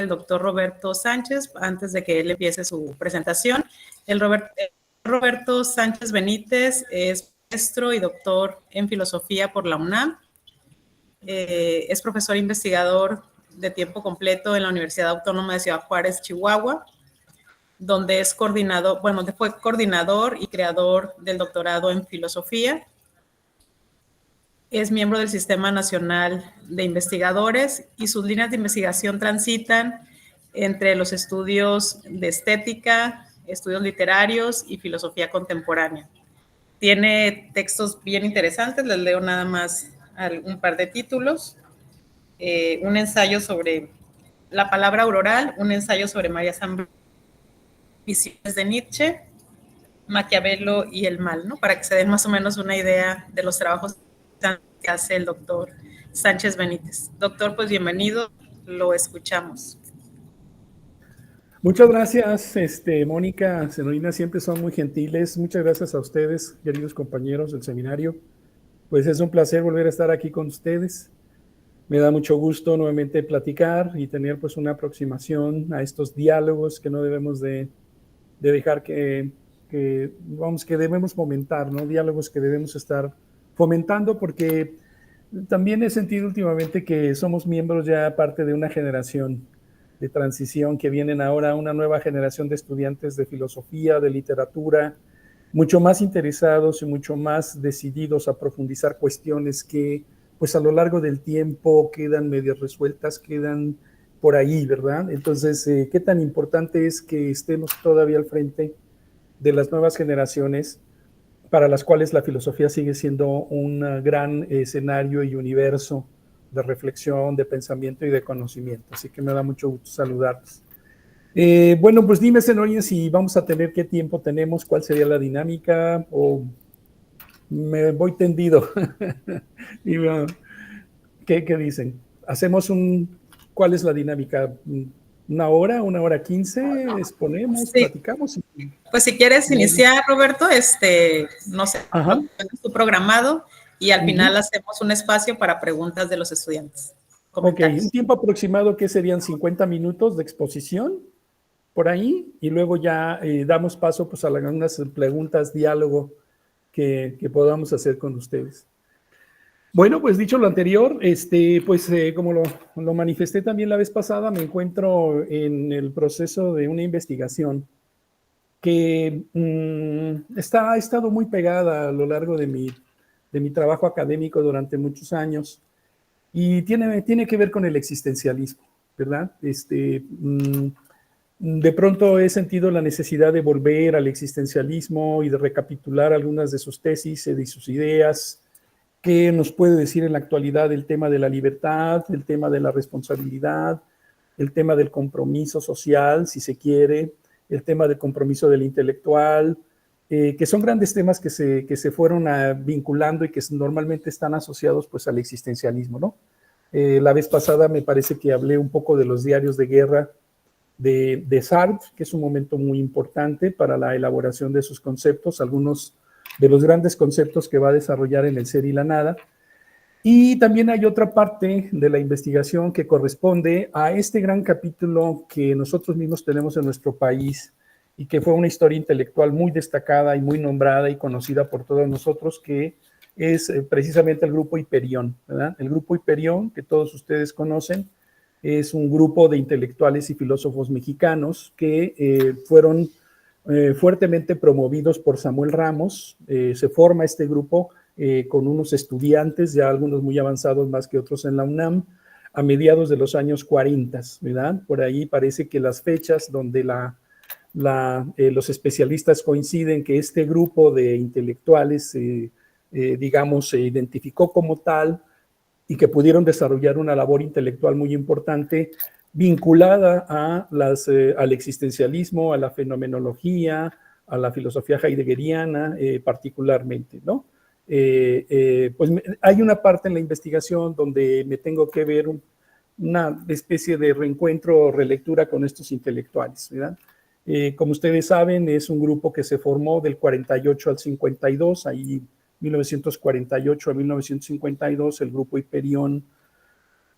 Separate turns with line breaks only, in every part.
el doctor Roberto Sánchez, antes de que él empiece su presentación. Roberto Sánchez Benítez es maestro y doctor en filosofía por la UNAM. Es profesor investigador de tiempo completo en la Universidad Autónoma de Ciudad Juárez, Chihuahua, donde fue coordinador y creador del doctorado en filosofía. Es miembro del Sistema Nacional de Investigadores y sus líneas de investigación transitan entre los estudios de estética, estudios literarios y filosofía contemporánea. Tiene textos bien interesantes, les leo nada más un par de títulos. Un ensayo sobre la palabra auroral, un ensayo sobre María Zambrano, visiones de Nietzsche, Maquiavelo y el mal, ¿no? Para que se den más o menos una idea de los trabajos que hace el doctor Sánchez Benítez. Doctor, pues bienvenido, lo escuchamos.
Muchas gracias, Mónica, Zenorina, siempre son muy gentiles. Muchas gracias a ustedes, queridos compañeros del seminario. Pues es un placer volver a estar aquí con ustedes. Me da mucho gusto nuevamente platicar y tener pues una aproximación a estos diálogos que no debemos de dejar que debemos fomentar, ¿no? Diálogos que debemos estar fomentando, porque también he sentido últimamente que somos miembros ya parte de una generación de transición, que vienen ahora una nueva generación de estudiantes de filosofía, de literatura, mucho más interesados y mucho más decididos a profundizar cuestiones que pues a lo largo del tiempo quedan medio resueltas, quedan por ahí, ¿verdad? Entonces, ¿qué tan importante es que estemos todavía al frente de las nuevas generaciones para las cuales la filosofía sigue siendo un gran escenario y universo de reflexión, de pensamiento y de conocimiento? Así que me da mucho gusto saludarles. Bueno, pues dime, Zenorina, si vamos a tener, qué tiempo tenemos, cuál sería la dinámica, o me voy tendido. ¿Qué dicen? ¿Cuál es la dinámica? ¿Una hora 15? ¿Exponemos, sí, platicamos?
Pues si quieres iniciar, Roberto, no sé, tu programado, y al final hacemos un espacio para preguntas de los estudiantes.
Ok, un tiempo aproximado que serían 50 minutos de exposición, por ahí, y luego ya damos paso pues a algunas preguntas, diálogo que podamos hacer con ustedes. Bueno, pues dicho lo anterior, como lo manifesté también la vez pasada, me encuentro en el proceso de una investigación que ha estado muy pegada a lo largo de mi trabajo académico durante muchos años, y tiene que ver con el existencialismo, ¿verdad? De pronto he sentido la necesidad de volver al existencialismo y de recapitular algunas de sus tesis y de sus ideas. ¿Qué nos puede decir en la actualidad el tema de la libertad, el tema de la responsabilidad, el tema del compromiso social, si se quiere, el tema del compromiso del intelectual, que son grandes temas que se fueron vinculando y que normalmente están asociados pues al existencialismo, ¿no? La vez pasada me parece que hablé un poco de los diarios de guerra de Sartre, que es un momento muy importante para la elaboración de sus conceptos, algunos de los grandes conceptos que va a desarrollar en El ser y la nada. Y también hay otra parte de la investigación que corresponde a este gran capítulo que nosotros mismos tenemos en nuestro país y que fue una historia intelectual muy destacada y muy nombrada y conocida por todos nosotros, que es precisamente el Grupo Hiperión, ¿verdad? El Grupo Hiperión, que todos ustedes conocen, es un grupo de intelectuales y filósofos mexicanos que fueron fuertemente promovidos por Samuel Ramos. Se forma este grupo con unos estudiantes, ya algunos muy avanzados más que otros en la UNAM, a mediados de los años 40, ¿verdad? Por ahí parece que las fechas donde los especialistas coinciden que este grupo de intelectuales, digamos, se identificó como tal y que pudieron desarrollar una labor intelectual muy importante vinculada al existencialismo, a la fenomenología, a la filosofía heideggeriana particularmente, ¿no? Pues hay una parte en la investigación donde me tengo que ver una especie de reencuentro o relectura con estos intelectuales, ¿verdad? Como ustedes saben, es un grupo que se formó del 48 al 52, ahí 1948 a 1952, el Grupo Hiperión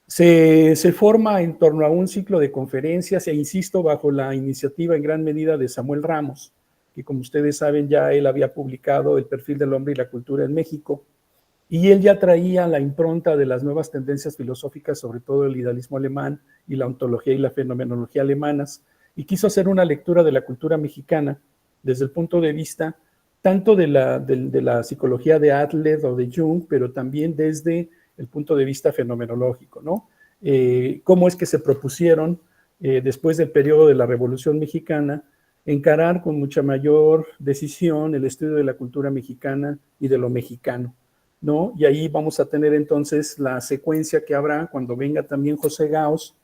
Se forma en torno a un ciclo de conferencias e insisto, bajo la iniciativa en gran medida de Samuel Ramos, que como ustedes saben ya él había publicado El perfil del hombre y la cultura en México, y él ya traía la impronta de las nuevas tendencias filosóficas, sobre todo el idealismo alemán y la ontología y la fenomenología alemanas, y quiso hacer una lectura de la cultura mexicana desde el punto de vista tanto de la psicología de Adler o de Jung, pero también desde el punto de vista fenomenológico, ¿no? Cómo es que se propusieron, después del periodo de la Revolución Mexicana, encarar con mucha mayor decisión el estudio de la cultura mexicana y de lo mexicano, ¿no? Y ahí vamos a tener entonces la secuencia que habrá cuando venga también José Gauss,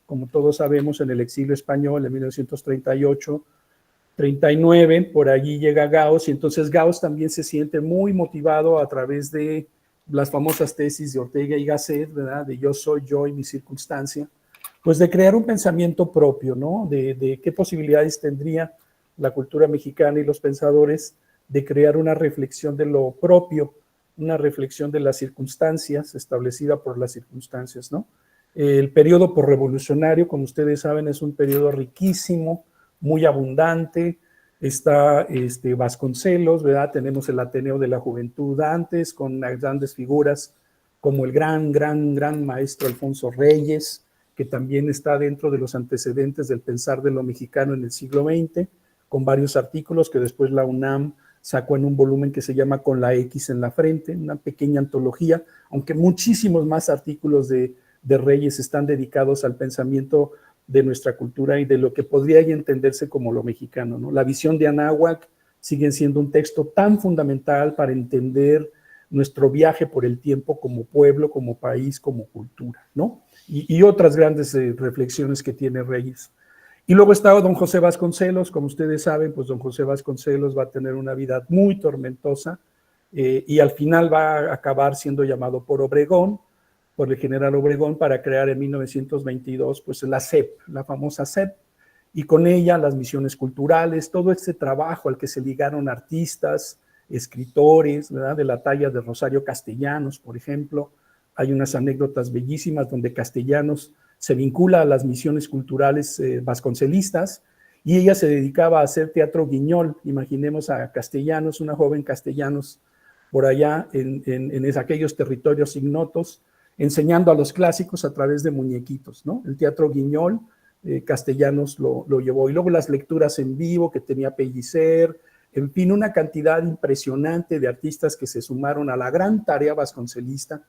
como todos sabemos, en el exilio español en 1938, 39, por allí llega Gauss, y entonces Gauss también se siente muy motivado a través de las famosas tesis de Ortega y Gasset, ¿verdad? De yo soy yo y mi circunstancia, pues de crear un pensamiento propio, ¿no? De qué posibilidades tendría la cultura mexicana y los pensadores de crear una reflexión de lo propio, una reflexión de las circunstancias, establecida por las circunstancias, ¿no? El periodo posrevolucionario, como ustedes saben, es un periodo riquísimo, muy abundante. Está Vasconcelos, ¿verdad? Tenemos el Ateneo de la Juventud antes, con grandes figuras como el gran maestro Alfonso Reyes, que también está dentro de los antecedentes del pensar de lo mexicano en el siglo XX, con varios artículos que después la UNAM sacó en un volumen que se llama Con la X en la frente, una pequeña antología, aunque muchísimos más artículos de Reyes están dedicados al pensamiento de nuestra cultura y de lo que podría entenderse como lo mexicano, ¿no? La visión de Anáhuac sigue siendo un texto tan fundamental para entender nuestro viaje por el tiempo como pueblo, como país, como cultura, ¿no? Y otras grandes reflexiones que tiene Reyes. Y luego estaba don José Vasconcelos, como ustedes saben, pues don José Vasconcelos va a tener una vida muy tormentosa y al final va a acabar siendo llamado por Obregón, por el general Obregón, para crear en 1922 pues la CEP, la famosa CEP, y con ella las misiones culturales, todo este trabajo al que se ligaron artistas, escritores, ¿verdad? De la talla de Rosario Castellanos, por ejemplo. Hay unas anécdotas bellísimas donde Castellanos se vincula a las misiones culturales vasconcelistas y ella se dedicaba a hacer teatro guiñol. Imaginemos a Castellanos, una joven Castellanos por allá en aquellos territorios ignotos, enseñando a los clásicos a través de muñequitos, ¿no? El teatro guiñol, Castellanos lo llevó. Y luego las lecturas en vivo que tenía Pellicer, en fin, una cantidad impresionante de artistas que se sumaron a la gran tarea vasconcelista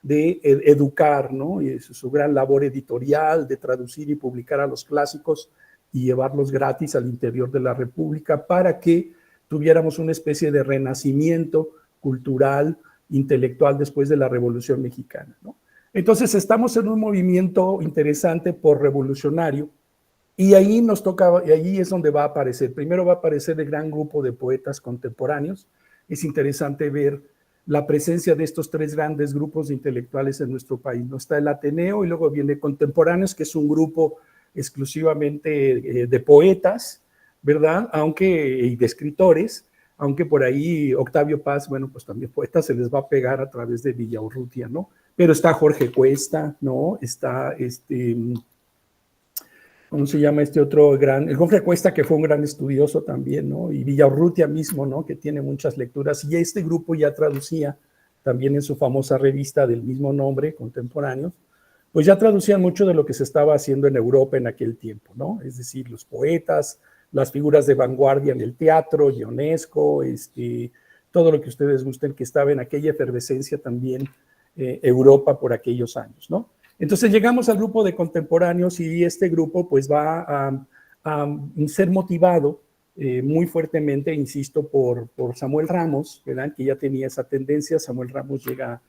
de educar, ¿no? Y su gran labor editorial, de traducir y publicar a los clásicos y llevarlos gratis al interior de la República para que tuviéramos una especie de renacimiento cultural, intelectual después de la Revolución Mexicana, ¿no? Entonces estamos en un movimiento interesante por revolucionario y ahí nos toca, y ahí es donde va a aparecer. Primero va a aparecer el gran grupo de poetas contemporáneos. Es interesante ver la presencia de estos tres grandes grupos de intelectuales en nuestro país, ¿no? Está el Ateneo y luego viene Contemporáneos, que es un grupo exclusivamente de poetas, ¿verdad? Y de escritores, aunque por ahí Octavio Paz, bueno, pues también poeta se les va a pegar a través de Villaurrutia, ¿no? Pero está Jorge Cuesta, ¿no? Está ¿cómo se llama este otro gran? El Jorge Cuesta, que fue un gran estudioso también, ¿no? Y Villaurrutia mismo, ¿no? Que tiene muchas lecturas. Y este grupo ya traducía también en su famosa revista del mismo nombre, Contemporáneos, pues ya traducían mucho de lo que se estaba haciendo en Europa en aquel tiempo, ¿no? Es decir, los poetas, las figuras de vanguardia en el teatro, Ionesco, todo lo que ustedes gusten, que estaba en aquella efervescencia también Europa por aquellos años, ¿no? Entonces llegamos al grupo de contemporáneos y este grupo pues va a ser motivado muy fuertemente, insisto, por Samuel Ramos, ¿verdad? Que ya tenía esa tendencia. Samuel Ramos llega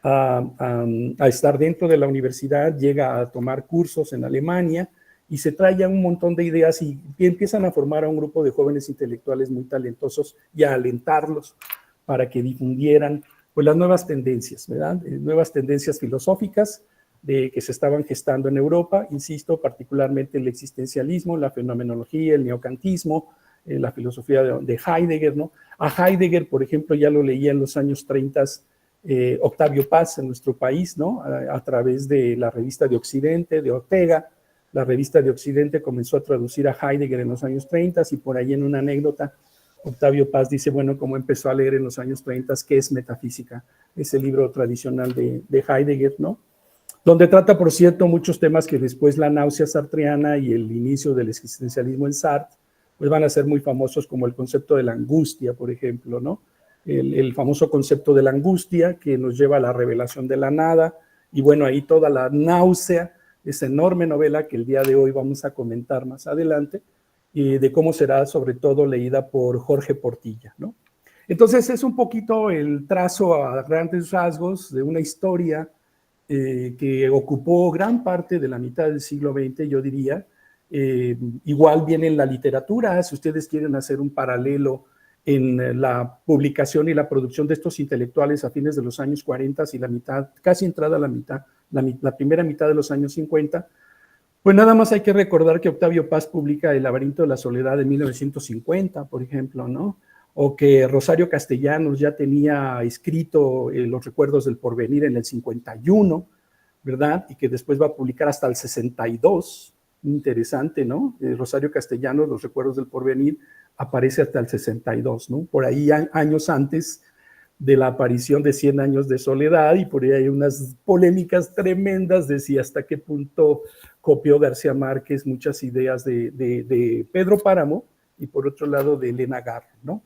a estar dentro de la universidad, llega a tomar cursos en Alemania y se trae un montón de ideas y empiezan a formar a un grupo de jóvenes intelectuales muy talentosos y a alentarlos para que difundieran pues las nuevas tendencias, ¿verdad? Nuevas tendencias filosóficas que se estaban gestando en Europa, insisto, particularmente el existencialismo, la fenomenología, el neocantismo, la filosofía de Heidegger, ¿no? A Heidegger, por ejemplo, ya lo leía en los años 30 Octavio Paz en nuestro país, ¿no? A través de la revista de Occidente, de Ortega. La revista de Occidente comenzó a traducir a Heidegger en los años 30 y por ahí en una anécdota, Octavio Paz dice, bueno, cómo empezó a leer en los años 30, ¿qué es metafísica? Ese libro tradicional de Heidegger, ¿no? Donde trata, por cierto, muchos temas que después la náusea sartreana y el inicio del existencialismo en Sartre, pues van a ser muy famosos, como el concepto de la angustia, por ejemplo, ¿no? El famoso concepto de la angustia que nos lleva a la revelación de la nada, y bueno, ahí toda la náusea, esa enorme novela que el día de hoy vamos a comentar más adelante, y de cómo será sobre todo leída por Jorge Portilla, ¿no? Entonces es un poquito el trazo a grandes rasgos de una historia que ocupó gran parte de la mitad del siglo XX, yo diría. Igual viene en la literatura, si ustedes quieren hacer un paralelo en la publicación y la producción de estos intelectuales a fines de los años 40 y la mitad, casi entrada a la mitad, la primera mitad de los años 50, pues nada más hay que recordar que Octavio Paz publica El laberinto de la soledad en 1950, por ejemplo, ¿no? O que Rosario Castellanos ya tenía escrito Los recuerdos del porvenir en el 51, ¿verdad? Y que después va a publicar hasta el 62, interesante, ¿no? Rosario Castellanos, Los recuerdos del porvenir, aparece hasta el 62, ¿no? Por ahí años antes de la aparición de 100 años de soledad, y por ahí hay unas polémicas tremendas de si hasta qué punto copió García Márquez muchas ideas de Pedro Páramo y por otro lado de Elena Garro, ¿no?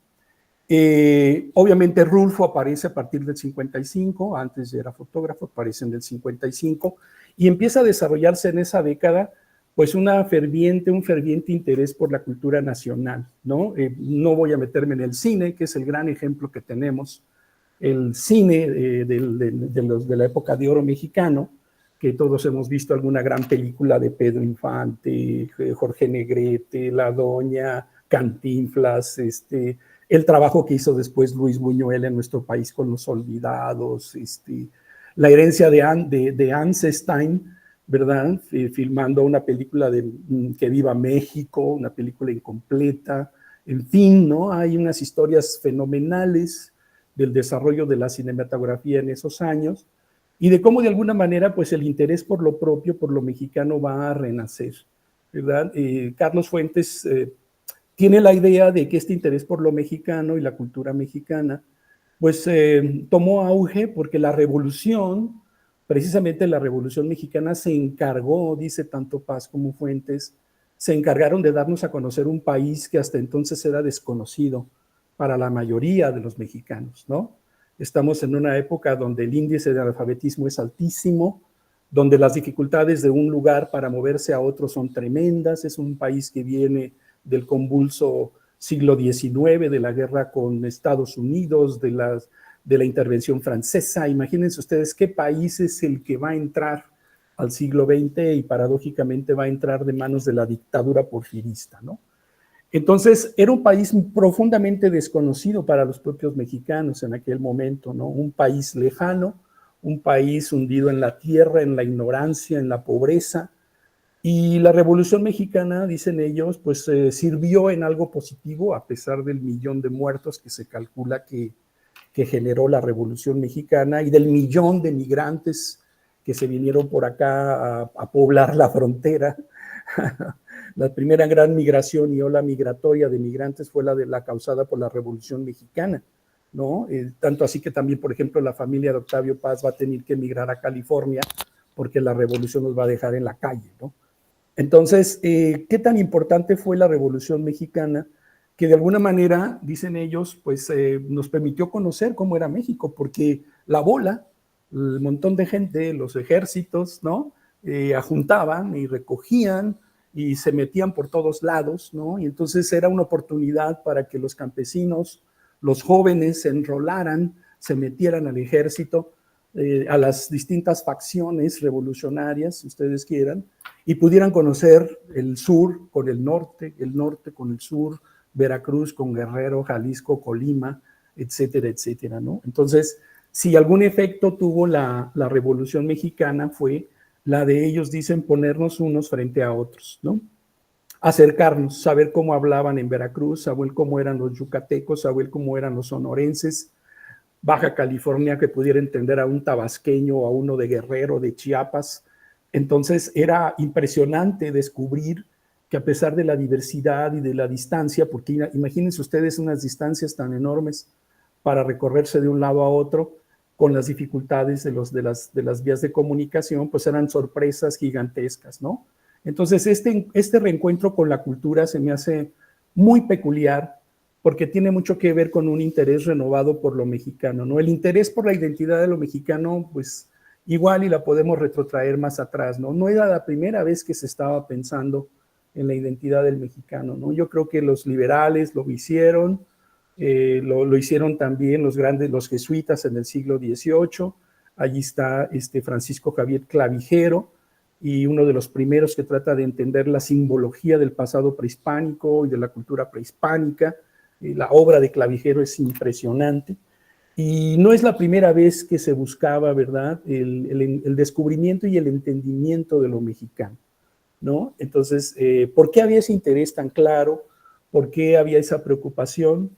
Obviamente Rulfo aparece a partir del 55, antes ya era fotógrafo, aparece en el 55, y empieza a desarrollarse en esa década pues un ferviente interés por la cultura nacional, ¿no? No voy a meterme en el cine, que es el gran ejemplo que tenemos, el cine de la época de oro mexicano, que todos hemos visto alguna gran película de Pedro Infante, Jorge Negrete, La Doña, Cantinflas, el trabajo que hizo después Luis Buñuel en nuestro país con Los Olvidados, la herencia de Anselstein, ¿verdad? Filmando una película de Que Viva México, una película incompleta, en fin, ¿no? Hay unas historias fenomenales del desarrollo de la cinematografía en esos años y de cómo de alguna manera pues el interés por lo propio, por lo mexicano va a renacer, ¿verdad? Carlos Fuentes tiene la idea de que este interés por lo mexicano y la cultura mexicana pues tomó auge porque la revolución, precisamente la Revolución Mexicana se encargó, dice tanto Paz como Fuentes, se encargaron de darnos a conocer un país que hasta entonces era desconocido para la mayoría de los mexicanos, ¿no? Estamos en una época donde el índice de analfabetismo es altísimo, donde las dificultades de un lugar para moverse a otro son tremendas, es un país que viene del convulso siglo XIX, de la guerra con Estados Unidos, de la intervención francesa. Imagínense ustedes qué país es el que va a entrar al siglo XX y paradójicamente va a entrar de manos de la dictadura porfirista, ¿no? Entonces, era un país profundamente desconocido para los propios mexicanos en aquel momento, ¿no? Un país lejano, un país hundido en la tierra, en la ignorancia, en la pobreza. Y la Revolución Mexicana, dicen ellos, pues sirvió en algo positivo, a pesar del 1,000,000 de muertos que se calcula que generó la Revolución Mexicana y del 1,000,000 de migrantes que se vinieron por acá a poblar la frontera. La primera gran migración y ola migratoria de migrantes fue la causada por la Revolución Mexicana, ¿no? Tanto así que también, por ejemplo, la familia de Octavio Paz va a tener que emigrar a California porque la revolución nos va a dejar en la calle, ¿no? Entonces, ¿qué tan importante fue la Revolución Mexicana? Que de alguna manera, dicen ellos, pues nos permitió conocer cómo era México, porque la bola, el montón de gente, los ejércitos, ¿no? Ajuntaban y recogían y se metían por todos lados, ¿no? Y entonces era una oportunidad para que los campesinos, los jóvenes se enrolaran, se metieran al ejército, a las distintas facciones revolucionarias, si ustedes quieran, y pudieran conocer el sur con el norte con el sur, Veracruz con Guerrero, Jalisco, Colima, etcétera, etcétera, ¿no? Entonces, si algún efecto tuvo la Revolución Mexicana fue la de ellos, dicen, ponernos unos frente a otros, ¿no? Acercarnos, saber cómo hablaban en Veracruz, saber cómo eran los yucatecos, saber cómo eran los sonorenses, Baja California que pudiera entender a un tabasqueño o a uno de Guerrero, de Chiapas. Entonces era impresionante descubrir que a pesar de la diversidad y de la distancia, porque imagínense ustedes unas distancias tan enormes para recorrerse de un lado a otro, con las dificultades de las vías de comunicación, pues eran sorpresas gigantescas, ¿no? Entonces este reencuentro con la cultura se me hace muy peculiar, porque tiene mucho que ver con un interés renovado por lo mexicano, ¿no? El interés por la identidad de lo mexicano, pues igual y la podemos retrotraer más atrás, ¿no? No era la primera vez que se estaba pensando en la identidad del mexicano, ¿no? Yo creo que los liberales lo hicieron, lo hicieron también los jesuitas en el siglo XVIII. Allí está Francisco Javier Clavijero, y uno de los primeros que trata de entender la simbología del pasado prehispánico y de la cultura prehispánica. La obra de Clavijero es impresionante. Y no es la primera vez que se buscaba, ¿verdad?, el descubrimiento y el entendimiento de lo mexicano, ¿no? Entonces, ¿por qué había ese interés tan claro? ¿Por qué había esa preocupación?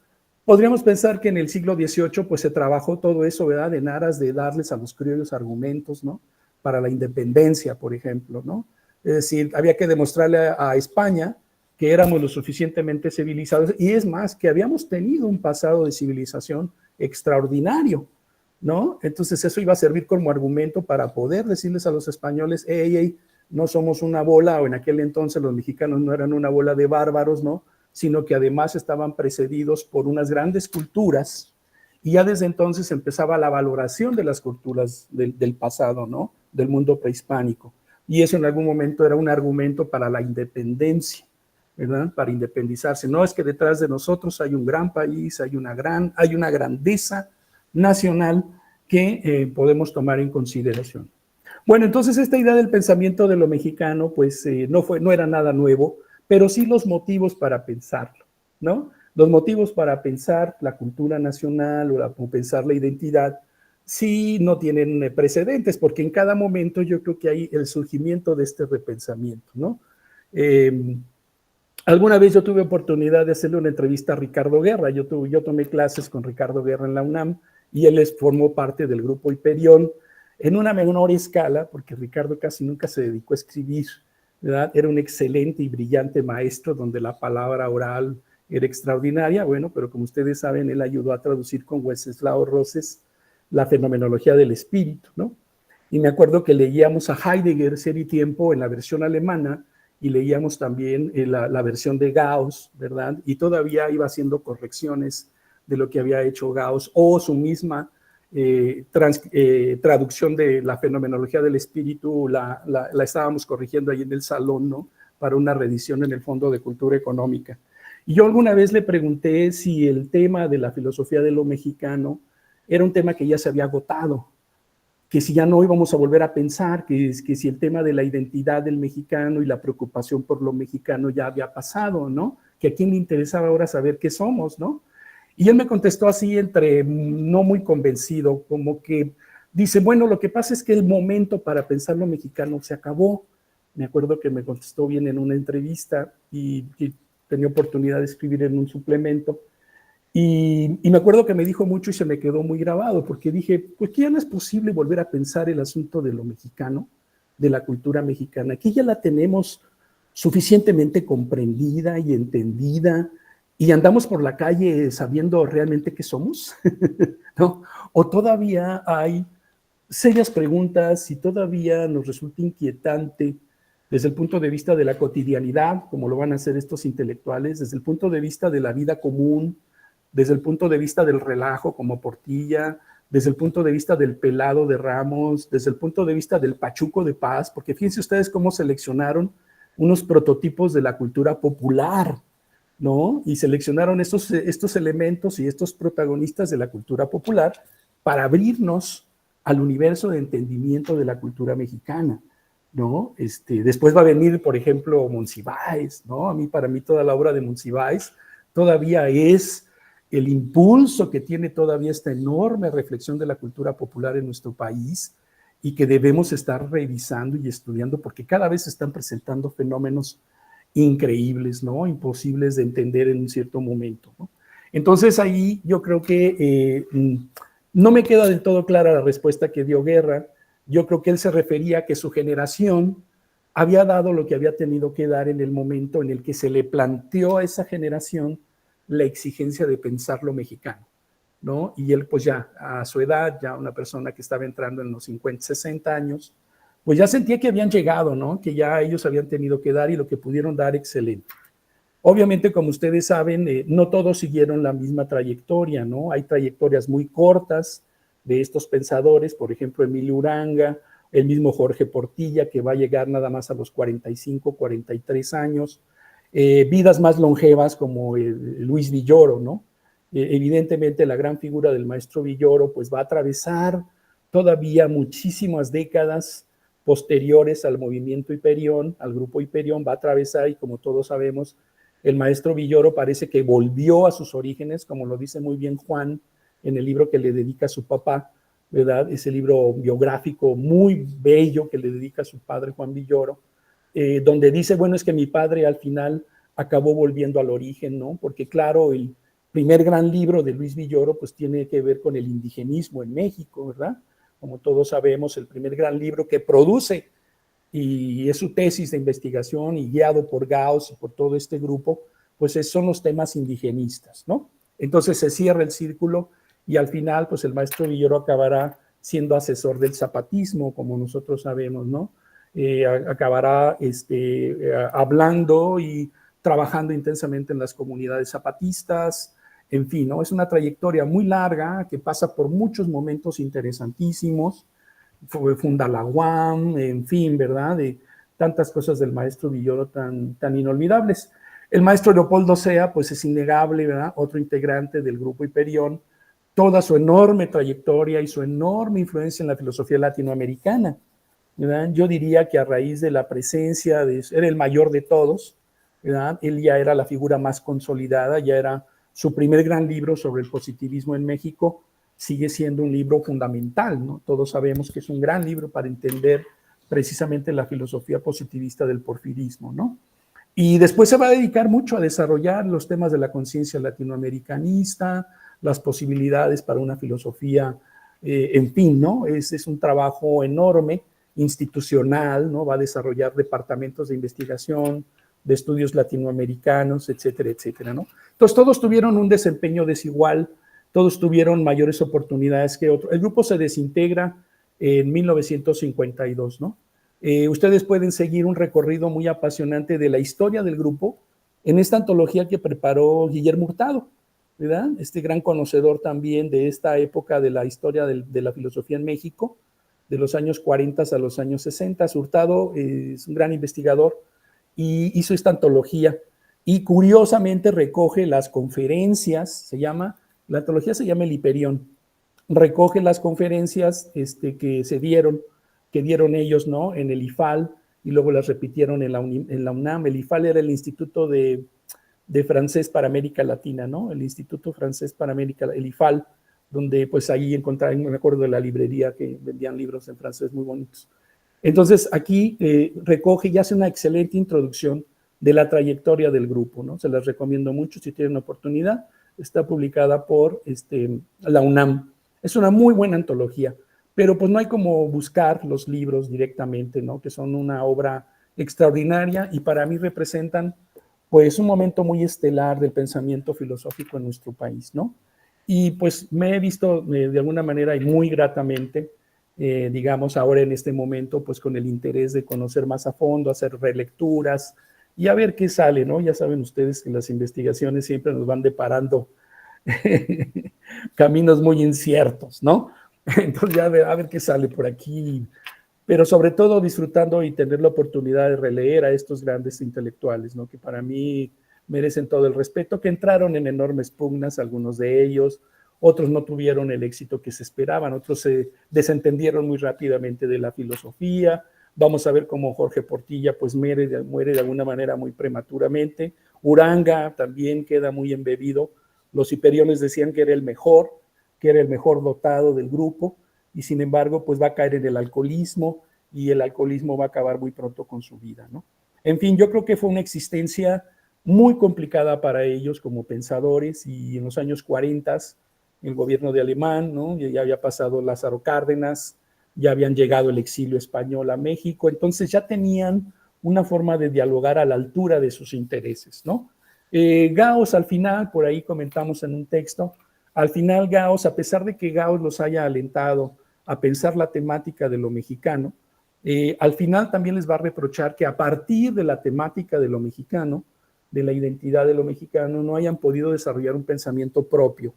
Podríamos pensar que en el siglo XVIII pues se trabajó todo eso, ¿verdad?, en aras de darles a los criollos argumentos, ¿no?, para la independencia, por ejemplo, ¿no? Es decir, había que demostrarle a España que éramos lo suficientemente civilizados, y es más, que habíamos tenido un pasado de civilización extraordinario, ¿no? Entonces eso iba a servir como argumento para poder decirles a los españoles, hey, no somos una bola, o en aquel entonces los mexicanos no eran una bola de bárbaros, ¿no?, sino que además estaban precedidos por unas grandes culturas, y ya desde entonces empezaba la valoración de las culturas del pasado, ¿no?, del mundo prehispánico, y eso en algún momento era un argumento para la independencia, ¿verdad?, para independizarse. No, es que detrás de nosotros hay un gran país, hay una grandeza nacional que podemos tomar en consideración. Bueno, entonces esta idea del pensamiento de lo mexicano, pues no era nada nuevo, pero sí los motivos para pensarlo, ¿no? Los motivos para pensar la cultura nacional o pensar la identidad, sí no tienen precedentes, porque en cada momento yo creo que hay el surgimiento de este repensamiento, ¿no? Alguna vez yo tuve oportunidad de hacerle una entrevista a Ricardo Guerra. Yo tomé clases con Ricardo Guerra en la UNAM, y él formó parte del grupo Hiperión en una menor escala, porque Ricardo casi nunca se dedicó a escribir, ¿verdad? Era un excelente y brillante maestro donde la palabra oral era extraordinaria. Bueno, pero como ustedes saben, él ayudó a traducir con Wenceslao Roses la fenomenología del espíritu, ¿no? Y me acuerdo que leíamos a Heidegger, Ser y Tiempo, en la versión alemana, y leíamos también la versión de Gauss, ¿verdad? Y todavía iba haciendo correcciones de lo que había hecho Gauss, o su misma traducción de la fenomenología del espíritu, la estábamos corrigiendo ahí en el salón, ¿no?, para una reedición en el Fondo de Cultura Económica. Y yo alguna vez le pregunté si el tema de la filosofía de lo mexicano era un tema que ya se había agotado, que si ya no íbamos a volver a pensar, que si el tema de la identidad del mexicano y la preocupación por lo mexicano ya había pasado, ¿no? Que a quién le interesaba ahora saber qué somos, ¿no? Y él me contestó así, entre no muy convencido, como que dice, bueno, lo que pasa es que el momento para pensar lo mexicano se acabó. Me acuerdo que me contestó bien en una entrevista, y tenía oportunidad de escribir en un suplemento. Y me acuerdo que me dijo mucho y se me quedó muy grabado, porque dije, pues que ya no es posible volver a pensar el asunto de lo mexicano, de la cultura mexicana, que ya la tenemos suficientemente comprendida y entendida, y andamos por la calle sabiendo realmente qué somos, ¿no? O todavía hay serias preguntas y todavía nos resulta inquietante desde el punto de vista de la cotidianidad, como lo van a hacer estos intelectuales, desde el punto de vista de la vida común, desde el punto de vista del relajo como Portilla, desde el punto de vista del pelado de Ramos, desde el punto de vista del pachuco de Paz, porque fíjense ustedes cómo seleccionaron unos prototipos de la cultura popular, ¿no? Y seleccionaron estos elementos y estos protagonistas de la cultura popular para abrirnos al universo de entendimiento de la cultura mexicana, ¿no? Después va a venir, por ejemplo, Monsiváis, ¿no? Para mí toda la obra de Monsiváis todavía es el impulso que tiene todavía esta enorme reflexión de la cultura popular en nuestro país, y que debemos estar revisando y estudiando, porque cada vez se están presentando fenómenos increíbles, ¿no? Imposibles de entender en un cierto momento, ¿no? Entonces ahí yo creo que No me queda del todo clara la respuesta que dio Guerra. Yo creo que él se refería a que su generación había dado lo que había tenido que dar en el momento en el que se le planteó a esa generación la exigencia de pensar lo mexicano, ¿no? Y él, pues ya a su edad, ya una persona que estaba entrando en los 50, 60 años, pues ya sentía que habían llegado, ¿no? Que ya ellos habían tenido que dar y lo que pudieron dar, excelente. Obviamente, como ustedes saben, no todos siguieron la misma trayectoria, ¿no? Hay trayectorias muy cortas de estos pensadores, por ejemplo, Emilio Uranga, el mismo Jorge Portilla, que va a llegar nada más a los 45, 43 años, vidas más longevas como Luis Villoro, ¿no? Evidentemente la gran figura del maestro Villoro pues va a atravesar todavía muchísimas décadas posteriores al movimiento Hiperión, al grupo Hiperión, va a atravesar, y como todos sabemos, el maestro Villoro parece que volvió a sus orígenes, como lo dice muy bien Juan en el libro que le dedica a su papá, ¿verdad? Ese libro biográfico muy bello que le dedica a su padre Juan Villoro, donde dice, bueno, es que mi padre al final acabó volviendo al origen, ¿no? Porque claro, el primer gran libro de Luis Villoro pues tiene que ver con el indigenismo en México, ¿verdad? Como todos sabemos, el primer gran libro que produce y es su tesis de investigación y guiado por Gauss y por todo este grupo, pues son los temas indigenistas, ¿no? Entonces se cierra el círculo y al final, pues el maestro Villoro acabará siendo asesor del zapatismo, como nosotros sabemos, ¿no? Acabará hablando y trabajando intensamente en las comunidades zapatistas, en fin, ¿no? Es una trayectoria muy larga que pasa por muchos momentos interesantísimos, funda la UAM, en fin, ¿verdad? De tantas cosas del maestro Villoro tan inolvidables. El maestro Leopoldo Sea, pues es innegable, ¿verdad? Otro integrante del grupo Hiperión, toda su enorme trayectoria y su enorme influencia en la filosofía latinoamericana, ¿verdad? Yo diría que a raíz de la presencia, era el mayor de todos, ¿verdad? Él ya era la figura más consolidada, ya era su primer gran libro sobre el positivismo en México, sigue siendo un libro fundamental, ¿no? Todos sabemos que es un gran libro para entender precisamente la filosofía positivista del porfirismo, ¿no? Y después se va a dedicar mucho a desarrollar los temas de la conciencia latinoamericanista, las posibilidades para una filosofía, en fin, ¿no? Es un trabajo enorme, institucional, ¿no? Va a desarrollar departamentos de investigación, de estudios latinoamericanos, etcétera, etcétera, ¿no? Entonces todos tuvieron un desempeño desigual, todos tuvieron mayores oportunidades que otros. El grupo se desintegra en 1952, ¿no? Ustedes pueden seguir un recorrido muy apasionante de la historia del grupo en esta antología que preparó Guillermo Hurtado, ¿verdad? Este gran conocedor también de esta época de la historia de la filosofía en México, de los años 40 a los años 60. Hurtado es un gran investigador y hizo esta antología y curiosamente recoge las conferencias, la antología se llama El Hiperión, recoge las conferencias que dieron ellos, ¿no? En el IFAL y luego las repitieron en la UNAM. El IFAL era el Instituto de Francés para América Latina, ¿no? El Instituto Francés para América, el IFAL, donde pues ahí encontraba, me acuerdo de la librería que vendían libros en francés muy bonitos. Entonces aquí recoge y hace una excelente introducción de la trayectoria del grupo, ¿no? Se las recomiendo mucho si tienen oportunidad. Está publicada por la UNAM. Es una muy buena antología, pero pues no hay como buscar los libros directamente, ¿no? Que son una obra extraordinaria y para mí representan pues un momento muy estelar del pensamiento filosófico en nuestro país, ¿no? Y pues me he visto de alguna manera y muy gratamente, digamos ahora en este momento, pues con el interés de conocer más a fondo, hacer relecturas y a ver qué sale, ¿no? Ya saben ustedes que las investigaciones siempre nos van deparando caminos muy inciertos, ¿no? Entonces ya a ver qué sale por aquí, pero sobre todo disfrutando y tener la oportunidad de releer a estos grandes intelectuales, ¿no? Que para mí merecen todo el respeto, que entraron en enormes pugnas, algunos de ellos, otros no tuvieron el éxito que se esperaban, otros se desentendieron muy rápidamente de la filosofía. Vamos a ver cómo Jorge Portilla pues muere de alguna manera muy prematuramente. Uranga también queda muy embebido. Los hiperiones decían que era el mejor dotado del grupo, y sin embargo pues va a caer en el alcoholismo y el alcoholismo va a acabar muy pronto con su vida, ¿no? En fin, yo creo que fue una existencia muy complicada para ellos como pensadores y en los años 40 el gobierno de Alemán, ¿no? Ya había pasado Lázaro Cárdenas, ya habían llegado el exilio español a México, entonces ya tenían una forma de dialogar a la altura de sus intereses, ¿no? Gauss al final, por ahí comentamos en un texto, al final Gauss, a pesar de que Gauss los haya alentado a pensar la temática de lo mexicano, al final también les va a reprochar que a partir de la temática de lo mexicano, de la identidad de lo mexicano, no hayan podido desarrollar un pensamiento propio.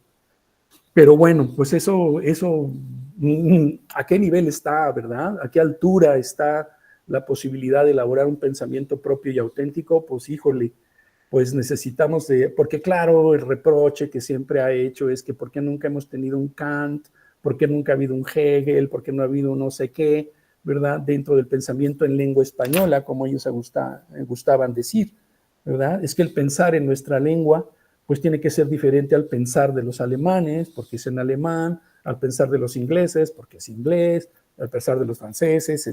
Pero bueno, pues eso, ¿a qué nivel está, verdad? ¿A qué altura está la posibilidad de elaborar un pensamiento propio y auténtico? Pues híjole, pues necesitamos porque claro, el reproche que siempre ha hecho es que ¿por qué nunca hemos tenido un Kant? ¿Por qué nunca ha habido un Hegel? ¿Por qué no ha habido un no sé qué? ¿Verdad? Dentro del pensamiento en lengua española, como ellos gustaban decir, ¿verdad? Es que el pensar en nuestra lengua pues tiene que ser diferente al pensar de los alemanes, porque es en alemán, al pensar de los ingleses, porque es inglés, al pensar de los franceses,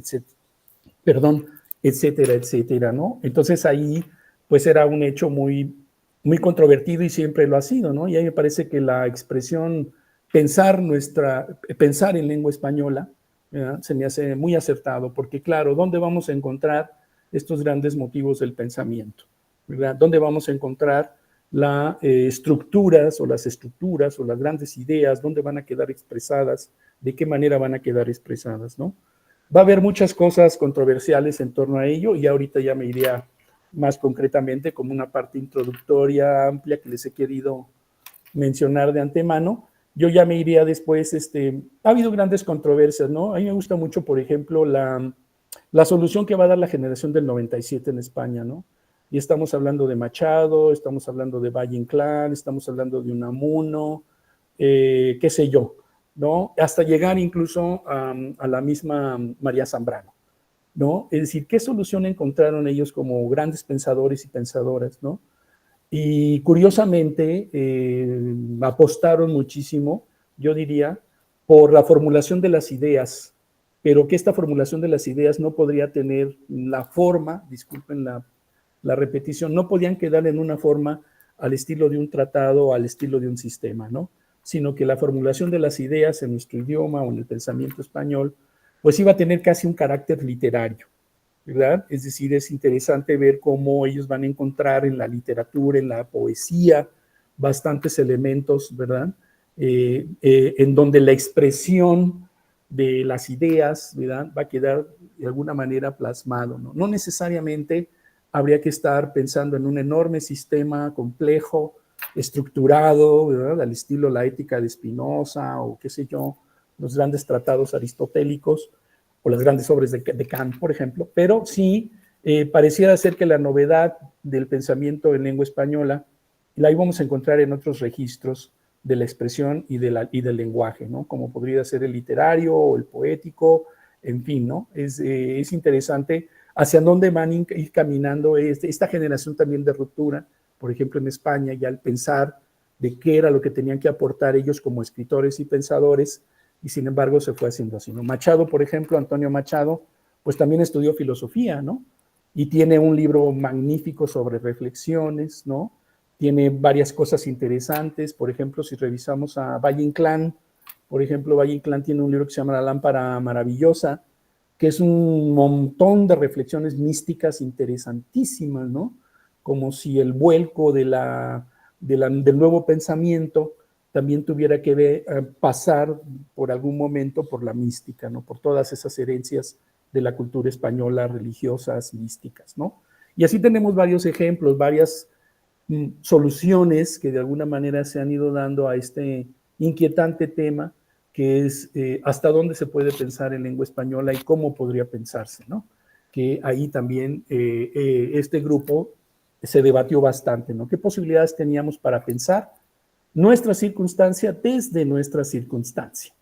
etcétera, etcétera, ¿no? Entonces ahí, pues era un hecho muy, muy controvertido y siempre lo ha sido, ¿no? Y ahí me parece que la expresión pensar en lengua española, ¿verdad? Se me hace muy acertado, porque claro, ¿dónde vamos a encontrar estos grandes motivos del pensamiento? ¿Verdad? ¿Dónde vamos a encontrar las estructuras o las grandes ideas? ¿Dónde van a quedar expresadas? ¿De qué manera van a quedar expresadas, no? Va a haber muchas cosas controversiales en torno a ello y ahorita ya me iría más concretamente como una parte introductoria amplia que les he querido mencionar de antemano. Yo ya me iría después, ha habido grandes controversias, ¿no? A mí me gusta mucho, por ejemplo, la solución que va a dar la generación del 97 en España, ¿no? Y estamos hablando de Machado, estamos hablando de Valle Inclán, estamos hablando de Unamuno, qué sé yo, ¿no? Hasta llegar incluso a la misma María Zambrano, ¿no? Es decir, ¿qué solución encontraron ellos como grandes pensadores y pensadoras, ¿no? Y curiosamente apostaron muchísimo, yo diría, por la formulación de las ideas, pero que esta formulación de las ideas no podría tener la forma, disculpen la repetición, no podían quedar en una forma al estilo de un tratado o al estilo de un sistema, ¿no? Sino que la formulación de las ideas en nuestro idioma o en el pensamiento español, pues iba a tener casi un carácter literario, ¿verdad? Es decir, es interesante ver cómo ellos van a encontrar en la literatura, en la poesía, bastantes elementos, ¿verdad? En donde la expresión de las ideas, ¿verdad? Va a quedar de alguna manera plasmado, ¿no? No necesariamente habría que estar pensando en un enorme sistema complejo, estructurado, ¿verdad? Al estilo la ética de Spinoza o qué sé yo, los grandes tratados aristotélicos o las grandes obras de Kant, por ejemplo, pero sí pareciera ser que la novedad del pensamiento en lengua española la íbamos a encontrar en otros registros de la expresión y del lenguaje, ¿no? Como podría ser el literario o el poético, en fin, ¿no? Es interesante hacia dónde van a ir caminando esta generación también de ruptura, por ejemplo, en España, ya al pensar de qué era lo que tenían que aportar ellos como escritores y pensadores, y sin embargo se fue haciendo así, ¿no? Machado, por ejemplo, Antonio Machado, pues también estudió filosofía, ¿no? Y tiene un libro magnífico sobre reflexiones, ¿no? Tiene varias cosas interesantes, por ejemplo, si revisamos a Valle Inclán, por ejemplo, Valle Inclán tiene un libro que se llama La lámpara maravillosa, que es un montón de reflexiones místicas interesantísimas, ¿no? Como si el vuelco del nuevo pensamiento también tuviera que pasar por algún momento por la mística, ¿no? Por todas esas herencias de la cultura española, religiosas, místicas, ¿no? Y así tenemos varios ejemplos, varias soluciones que de alguna manera se han ido dando a este inquietante tema que es hasta dónde se puede pensar en lengua española y cómo podría pensarse, ¿no? Que ahí también este grupo se debatió bastante, ¿no? ¿Qué posibilidades teníamos para pensar nuestra circunstancia desde nuestra circunstancia,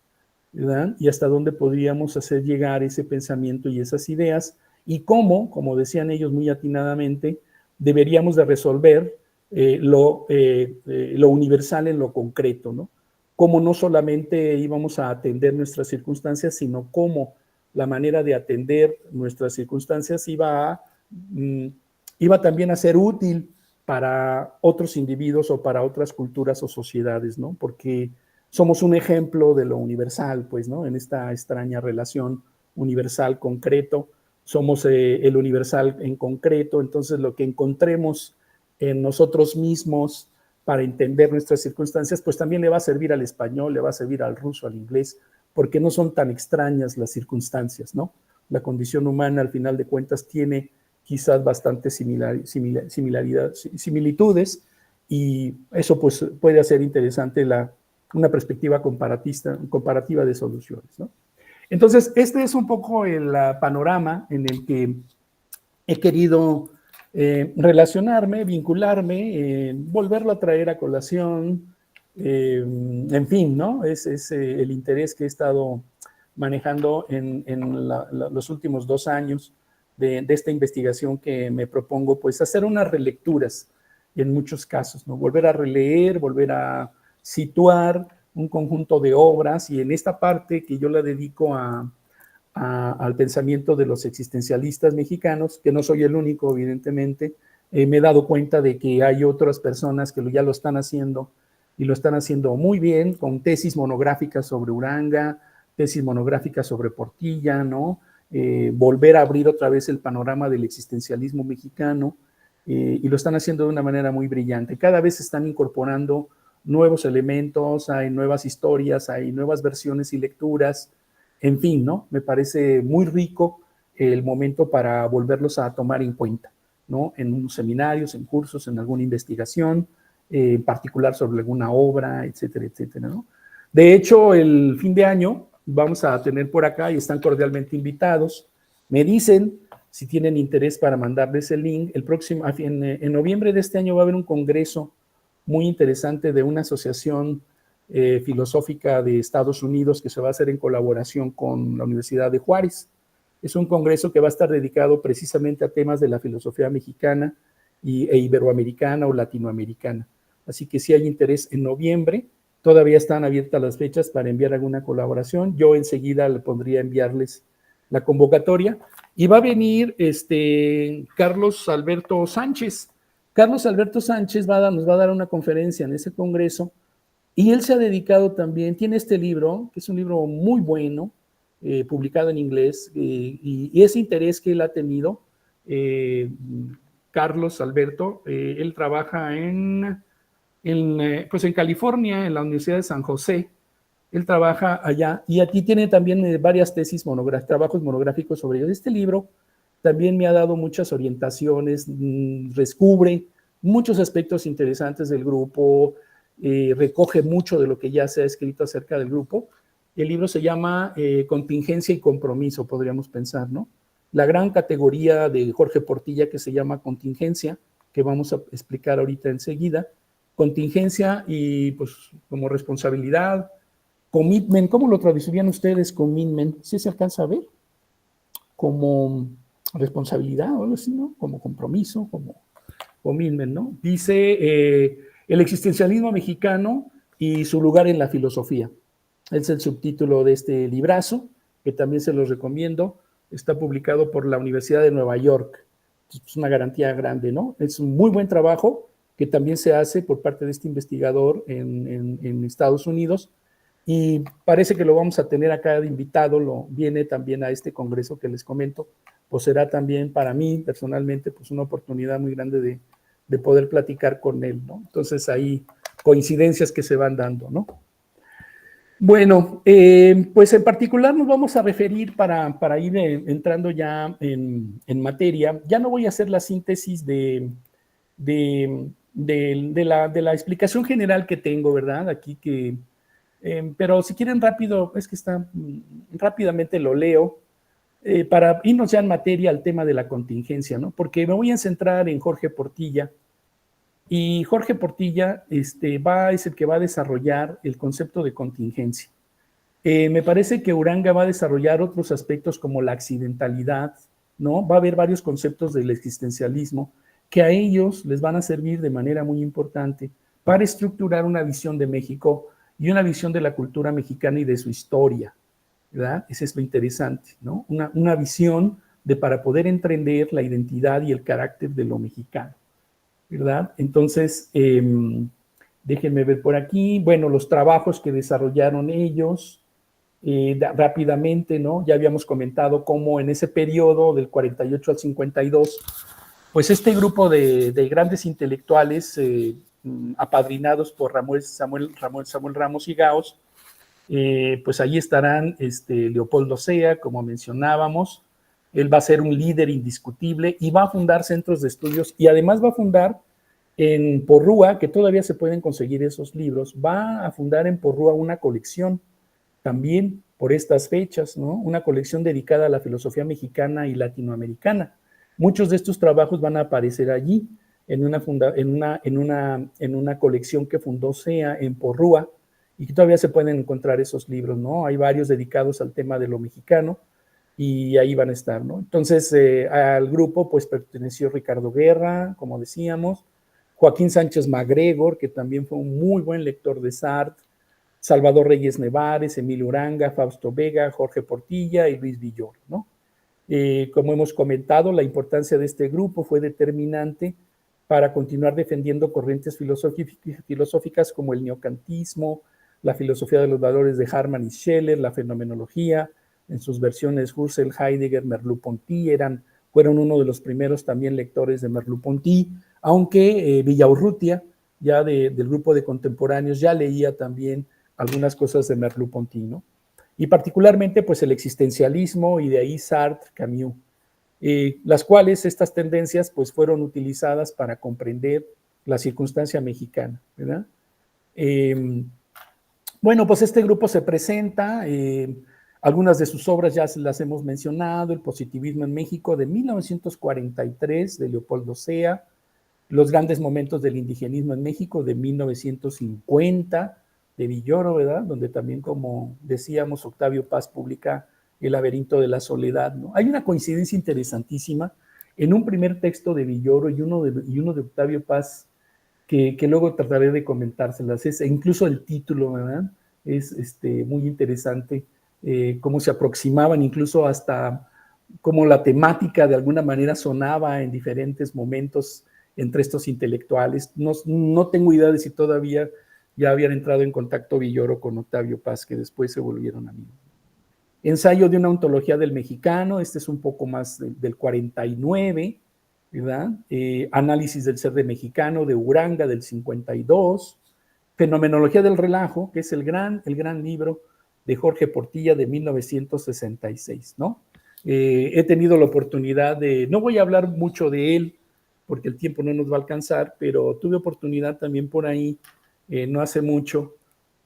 ¿verdad? Y hasta dónde podríamos hacer llegar ese pensamiento y esas ideas y cómo, como decían ellos muy atinadamente, deberíamos de resolver lo universal en lo concreto, ¿no? Cómo no solamente íbamos a atender nuestras circunstancias, sino cómo la manera de atender nuestras circunstancias iba también a ser útil para otros individuos o para otras culturas o sociedades, ¿no? Porque somos un ejemplo de lo universal, pues, ¿no? En esta extraña relación universal-concreto, somos el universal en concreto, entonces lo que encontremos en nosotros mismos para entender nuestras circunstancias, pues también le va a servir al español, le va a servir al ruso, al inglés, porque no son tan extrañas las circunstancias, ¿no? La condición humana, al final de cuentas, tiene quizás bastantes similitudes, y eso pues puede hacer interesante una perspectiva comparativa de soluciones, ¿no? Entonces, este es un poco el panorama en el que he querido relacionarme, vincularme, volverlo a traer a colación, en fin, ¿no? Es el interés que he estado manejando en los últimos 2 años de esta investigación que me propongo, pues hacer unas relecturas en muchos casos, ¿no? Volver a releer, volver a situar un conjunto de obras, y en esta parte que yo la dedico al pensamiento de los existencialistas mexicanos, que no soy el único, evidentemente, me he dado cuenta de que hay otras personas que ya lo están haciendo, y lo están haciendo muy bien, con tesis monográficas sobre Uranga, tesis monográficas sobre Portilla, ¿no? Volver a abrir otra vez el panorama del existencialismo mexicano, y lo están haciendo de una manera muy brillante. Cada vez se están incorporando nuevos elementos, hay nuevas historias, hay nuevas versiones y lecturas, en fin, ¿no? Me parece muy rico el momento para volverlos a tomar en cuenta, ¿no? En unos seminarios, en cursos, en alguna investigación, en particular sobre alguna obra, etcétera, etcétera, ¿no? De hecho, el fin de año vamos a tener por acá, y están cordialmente invitados, me dicen si tienen interés para mandarles el link, en noviembre de este año va a haber un congreso muy interesante de una asociación filosófica de Estados Unidos que se va a hacer en colaboración con la Universidad de Juárez. Es un congreso que va a estar dedicado precisamente a temas de la filosofía mexicana e iberoamericana o latinoamericana. Así que si hay interés, en noviembre todavía están abiertas las fechas para enviar alguna colaboración. Yo enseguida le pondría a enviarles la convocatoria, y va a venir Carlos Alberto Sánchez. Carlos Alberto Sánchez nos va a dar una conferencia en ese congreso, y él se ha dedicado también, tiene este libro, que es un libro muy bueno, publicado en inglés, y ese interés que él ha tenido, Carlos Alberto, él trabaja pues en California, en la Universidad de San José. Él trabaja allá, y aquí tiene también varias tesis trabajos monográficos sobre ello. Este libro también me ha dado muchas orientaciones, descubre muchos aspectos interesantes del grupo, recoge mucho de lo que ya se ha escrito acerca del grupo. El libro se llama Contingencia y Compromiso, podríamos pensar, ¿no? La gran categoría de Jorge Portilla, que se llama contingencia, que vamos a explicar ahorita enseguida. Contingencia y pues como responsabilidad, commitment, ¿cómo lo traducirían ustedes? Commitment, ¿sí se alcanza a ver? Como responsabilidad o algo así, ¿no? Como compromiso, como commitment, ¿no? Dice el existencialismo mexicano y su lugar en la filosofía. Es el subtítulo de este librazo, que también se los recomiendo. Está publicado por la Universidad de Nueva York. Es una garantía grande, ¿no? Es un muy buen trabajo que también se hace por parte de este investigador en Estados Unidos, y parece que lo vamos a tener acá de invitado, viene también a este congreso que les comento, pues será también para mí personalmente pues una oportunidad muy grande de poder platicar con él, ¿no? Entonces ahí coincidencias que se van dando, ¿no? Bueno, pues en particular nos vamos a referir para ir entrando ya en materia. Ya no voy a hacer la síntesis de la explicación general que tengo, ¿verdad? Aquí pero si quieren rápido, es que rápidamente lo leo, para irnos ya en materia al tema de la contingencia, ¿no? Porque me voy a centrar en Jorge Portilla, y Jorge Portilla es el que va a desarrollar el concepto de contingencia. Me parece que Uranga va a desarrollar otros aspectos como la accidentalidad, ¿no? Va a haber varios conceptos del existencialismo que a ellos les van a servir de manera muy importante para estructurar una visión de México y una visión de la cultura mexicana y de su historia, ¿verdad? Eso es lo interesante, ¿no? Una visión para poder entender la identidad y el carácter de lo mexicano, ¿verdad? Entonces, Déjenme ver por aquí. Bueno, los trabajos que desarrollaron ellos rápidamente, ¿no? Ya habíamos comentado cómo en ese periodo del 48 al 52, pues este grupo de grandes intelectuales apadrinados por Samuel Ramos y Gauss, pues ahí estarán Leopoldo Sea, como mencionábamos. Él va a ser un líder indiscutible y va a fundar centros de estudios y además va a fundar en Porrúa, que todavía se pueden conseguir esos libros, va a fundar en Porrúa una colección también por estas fechas, ¿no? Una colección dedicada a la filosofía mexicana y latinoamericana. Muchos de estos trabajos van a aparecer allí, en una colección que fundó SEA en Porrúa, y que todavía se pueden encontrar esos libros, ¿no? Hay varios dedicados al tema de lo mexicano, y ahí van a estar, ¿no? Entonces, al grupo, pues, perteneció Ricardo Guerra, como decíamos, Joaquín Sánchez Magregor, que también fue un muy buen lector de Sartre, Salvador Reyes Nevares, Emilio Uranga, Fausto Vega, Jorge Portilla y Luis Villoro, ¿no? Como hemos comentado, la importancia de este grupo fue determinante para continuar defendiendo corrientes filosóficas como el neocantismo, la filosofía de los valores de Hartmann y Scheler, la fenomenología, en sus versiones Husserl, Heidegger, Merleau-Ponty, fueron uno de los primeros también lectores de Merleau-Ponty, aunque Villaurrutia, ya del grupo de contemporáneos, ya leía también algunas cosas de Merleau-Ponty, ¿no? Y particularmente pues el existencialismo y de ahí Sartre, Camus, las cuales estas tendencias pues fueron utilizadas para comprender la circunstancia mexicana, ¿verdad? Bueno, pues este grupo se presenta, algunas de sus obras ya las hemos mencionado, El positivismo en México de 1943 de Leopoldo Sea, Los grandes momentos del indigenismo en México de 1950 de Villoro, ¿verdad? Donde también, como decíamos, Octavio Paz publica El laberinto de la soledad, ¿no? Hay una coincidencia interesantísima en un primer texto de Villoro y uno de Octavio Paz que luego trataré de comentárselas. Incluso el título, ¿verdad? Es muy interesante cómo se aproximaban, incluso hasta cómo la temática de alguna manera sonaba en diferentes momentos entre estos intelectuales. No tengo idea de si todavía ya habían entrado en contacto Villoro con Octavio Paz, que después se volvieron amigos. Ensayo de una ontología del mexicano, este es un poco más del 49, ¿verdad? Análisis del ser de mexicano, de Uranga, del 52. Fenomenología del relajo, que es el gran libro de Jorge Portilla de 1966, ¿no? He tenido la oportunidad no voy a hablar mucho de él, porque el tiempo no nos va a alcanzar, pero tuve oportunidad también por ahí, no hace mucho,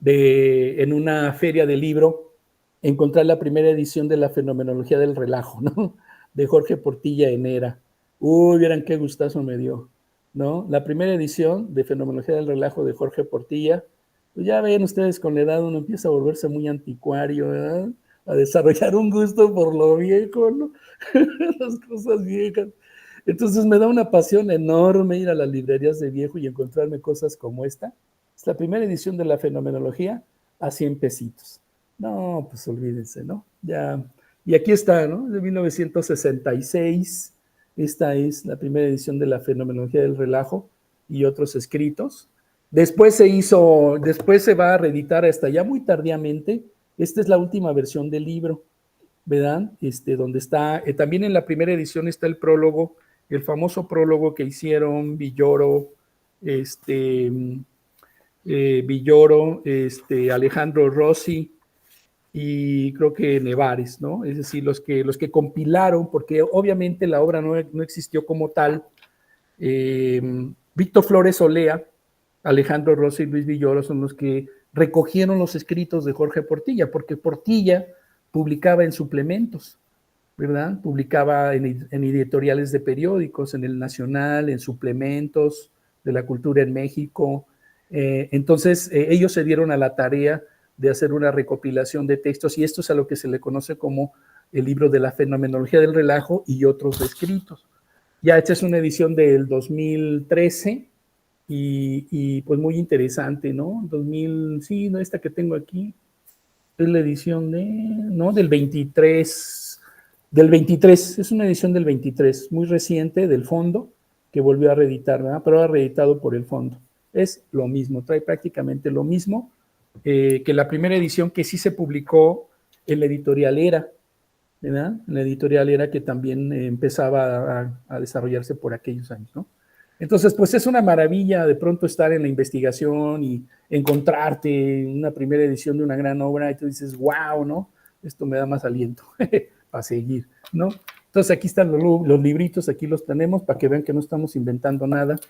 en una feria de libro, encontrar la primera edición de la Fenomenología del Relajo, ¿no? De Jorge Portilla Enera. Uy, vieran qué gustazo me dio, ¿no? La primera edición de Fenomenología del Relajo de Jorge Portilla, pues ya ven ustedes, con la edad uno empieza a volverse muy anticuario, ¿verdad? A desarrollar un gusto por lo viejo, ¿no? Las cosas viejas. Entonces me da una pasión enorme ir a las librerías de viejo y encontrarme cosas como esta. Es la primera edición de la Fenomenología a 100 pesitos. No, pues olvídense, ¿no? Ya. Y aquí está, ¿no? De 1966. Esta es la primera edición de la Fenomenología del Relajo y otros escritos. Después se va a reeditar hasta ya muy tardíamente. Esta es la última versión del libro, ¿verdad? Donde está, también en la primera edición está el prólogo, el famoso prólogo que hicieron Villoro, Alejandro Rossi y creo que Nevares, ¿no? Es decir, los que compilaron, porque obviamente la obra no existió como tal. Víctor Flores Olea, Alejandro Rossi y Luis Villoro son los que recogieron los escritos de Jorge Portilla, porque Portilla publicaba en suplementos, ¿verdad? Publicaba en editoriales de periódicos, en El Nacional, en suplementos de la cultura en México. Entonces, ellos se dieron a la tarea de hacer una recopilación de textos, y esto es a lo que se le conoce como el libro de la Fenomenología del Relajo y otros escritos. Ya esta es una edición del 2013 y pues muy interesante, ¿no? Sí, no, esta que tengo aquí es la edición del 23, es una edición del 23, muy reciente, del Fondo, que volvió a reeditar, ¿verdad? Pero ahora reeditado por el Fondo. es lo mismo, trae prácticamente lo mismo que la primera edición que sí se publicó en la editorial Era, ¿verdad? En la editorial Era que también empezaba a desarrollarse por aquellos años, ¿no? Entonces, pues es una maravilla de pronto estar en la investigación y encontrarte una primera edición de una gran obra y tú dices, wow, ¿no? Esto me da más aliento para seguir, ¿no? Entonces aquí están los libritos, aquí los tenemos para que vean que no estamos inventando nada.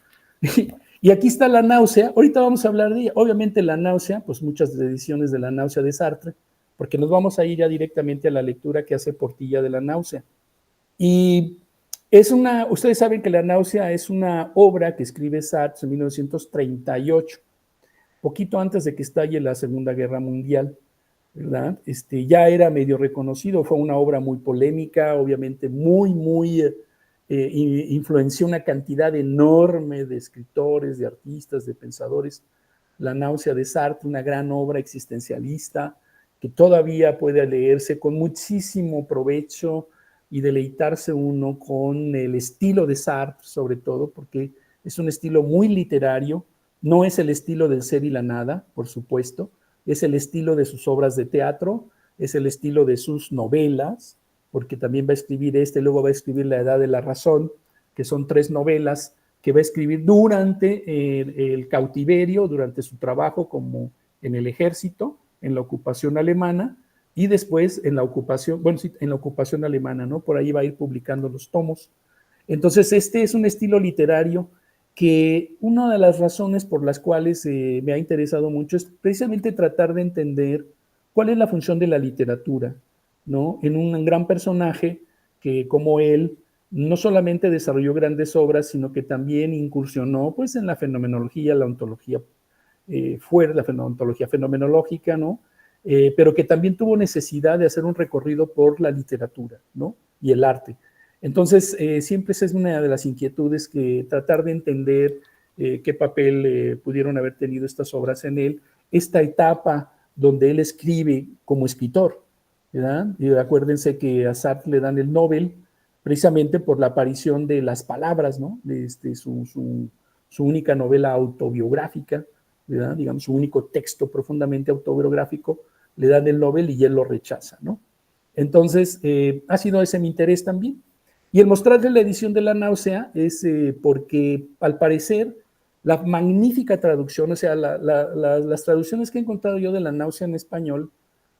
Y aquí está La náusea, ahorita vamos a hablar de ella. Obviamente La náusea, pues muchas ediciones de La náusea de Sartre, porque nos vamos a ir ya directamente a la lectura que hace Portilla de La náusea. Y ustedes saben que La náusea es una obra que escribe Sartre en 1938, poquito antes de que estalle la Segunda Guerra Mundial, ¿verdad? Ya era medio reconocido, fue una obra muy polémica, obviamente muy influenció una cantidad enorme de escritores, de artistas, de pensadores. La náusea de Sartre, una gran obra existencialista que todavía puede leerse con muchísimo provecho y deleitarse uno con el estilo de Sartre, sobre todo, porque es un estilo muy literario, no es el estilo del ser y la nada, por supuesto, es el estilo de sus obras de teatro, es el estilo de sus novelas, porque también va a escribir luego va a escribir La edad de la razón, que son 3 novelas que va a escribir durante el cautiverio, durante su trabajo como en el ejército, en la ocupación alemana, y después en la ocupación, bueno, sí, en la ocupación alemana, ¿no? Por ahí va a ir publicando los tomos. Entonces, este es un estilo literario que una de las razones por las cuales me ha interesado mucho es precisamente tratar de entender cuál es la función de la literatura, ¿no? En un gran personaje que, como él, no solamente desarrolló grandes obras, sino que también incursionó pues, en la fenomenología, la ontología fuera, la ontología fenomenológica, ¿no? Pero que también tuvo necesidad de hacer un recorrido por la literatura, ¿no? Y el arte. Entonces, siempre esa es una de las inquietudes, que tratar de entender qué papel pudieron haber tenido estas obras en él, esta etapa donde él escribe como escritor, ¿verdad? Y acuérdense que a Sartre le dan el Nobel precisamente por la aparición de las palabras, ¿no? De su única novela autobiográfica, ¿verdad? Digamos, su único texto profundamente autobiográfico, le dan el Nobel y él lo rechaza, ¿no? Entonces, ha sido ese mi interés también. Y el mostrarle la edición de La náusea es porque, al parecer, la magnífica traducción, o sea, las traducciones que he encontrado yo de La náusea en español,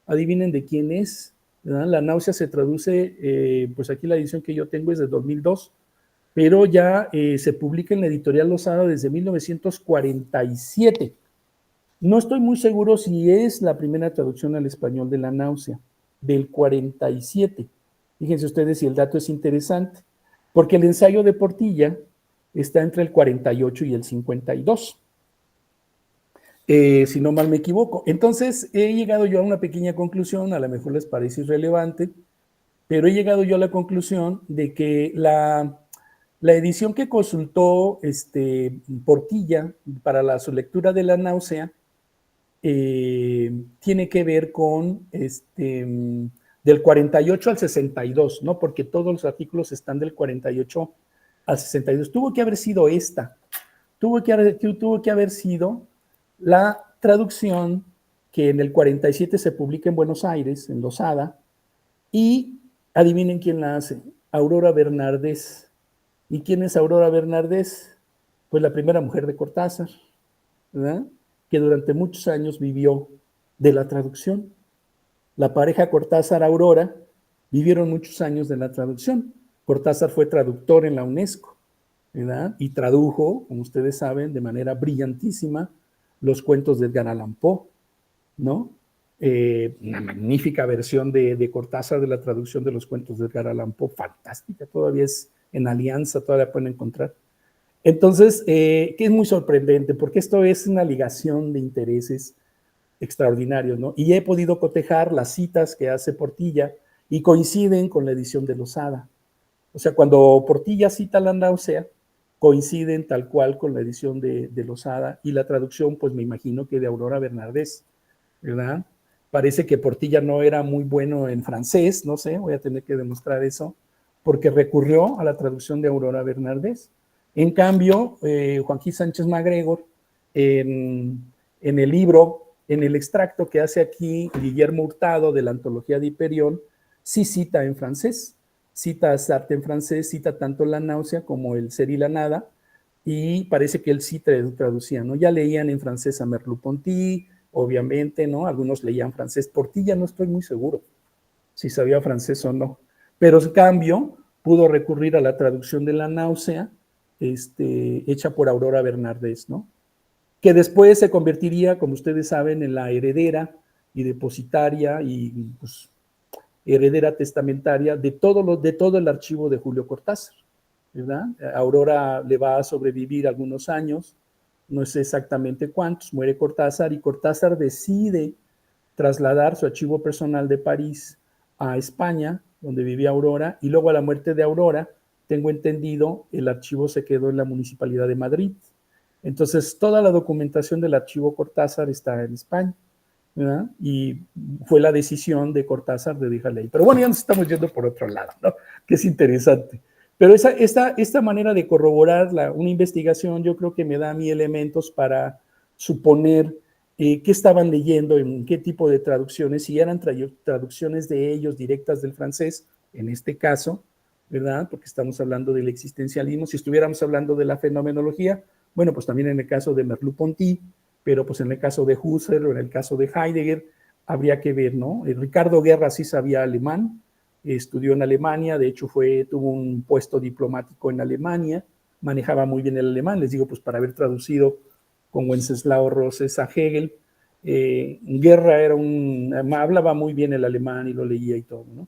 adivinen de quién es, ¿verdad? La náusea se traduce, pues aquí la edición que yo tengo es de 2002, pero ya se publica en la editorial Losada desde 1947. No estoy muy seguro si es la primera traducción al español de La náusea, del 47. Fíjense ustedes si el dato es interesante, porque el ensayo de Portilla está entre el 48 y el 52, si no mal me equivoco. Entonces, he llegado yo a una pequeña conclusión, a lo mejor les parece irrelevante, pero he llegado yo a la conclusión de que la edición que consultó Portilla para su lectura de La náusea tiene que ver con del 48 al 62, ¿no? Porque todos los artículos están del 48 al 62. Tuvo que haber sido esta. Tuvo que haber sido la traducción que en el 47 se publica en Buenos Aires, en Losada, y adivinen quién la hace, Aurora Bernardés. ¿Y quién es Aurora Bernardés? Pues la primera mujer de Cortázar, ¿verdad? Que durante muchos años vivió de la traducción. La pareja Cortázar-Aurora vivieron muchos años de la traducción. Cortázar fue traductor en la UNESCO, ¿verdad? Y tradujo, como ustedes saben, de manera brillantísima los cuentos de Edgar Allan Poe, ¿no? Una magnífica versión de Cortázar de la traducción de los cuentos de Edgar Allan Poe, fantástica, todavía es en Alianza, todavía pueden encontrar. Entonces, que es muy sorprendente, porque esto es una ligación de intereses extraordinarios, ¿no? Y he podido cotejar las citas que hace Portilla y coinciden con la edición de Losada. O sea, cuando Portilla cita La náusea, coinciden tal cual con la edición de Losada, y la traducción, pues me imagino que de Aurora Bernardés, ¿verdad? Parece que Portilla no era muy bueno en francés, no sé, voy a tener que demostrar eso, porque recurrió a la traducción de Aurora Bernardés. En cambio, Joaquín Sánchez MacGregor en el libro, en el extracto que hace aquí Guillermo Hurtado de la antología de Hiperión, sí cita en francés, cita a Sartre en francés, cita tanto La náusea como El ser y la nada, y parece que él sí traducía, ¿no? Ya leían en francés a Merleau-Ponty, obviamente, ¿no? Algunos leían francés. Portilla no estoy muy seguro si sabía francés o no, pero en cambio pudo recurrir a la traducción de La náusea, hecha por Aurora Bernardés, ¿no? Que después se convertiría, como ustedes saben, en la heredera y depositaria y pues, heredera testamentaria de todo el archivo de Julio Cortázar, ¿verdad? Aurora le va a sobrevivir algunos años, no sé exactamente cuántos, muere Cortázar y Cortázar decide trasladar su archivo personal de París a España, donde vivía Aurora, y luego a la muerte de Aurora, tengo entendido, el archivo se quedó en la Municipalidad de Madrid. Entonces, toda la documentación del archivo Cortázar está en España, ¿verdad? Y fue la decisión de Cortázar de dejarla ahí. Pero bueno, ya nos estamos yendo por otro lado, ¿no? Que es interesante. Pero esta manera de corroborar una investigación, yo creo que me da a mí elementos para suponer qué estaban leyendo, en qué tipo de traducciones, si eran traducciones de ellos directas del francés, en este caso, ¿verdad? Porque estamos hablando del existencialismo. Si estuviéramos hablando de la fenomenología, bueno, pues también en el caso de Merleau-Ponty, pero pues en el caso de Husserl o en el caso de Heidegger, habría que ver, ¿no? Ricardo Guerra sí sabía alemán, estudió en Alemania, de hecho tuvo un puesto diplomático en Alemania, manejaba muy bien el alemán, les digo, pues para haber traducido con Wenceslao Roses a Hegel. Guerra hablaba muy bien el alemán y lo leía y todo, ¿no?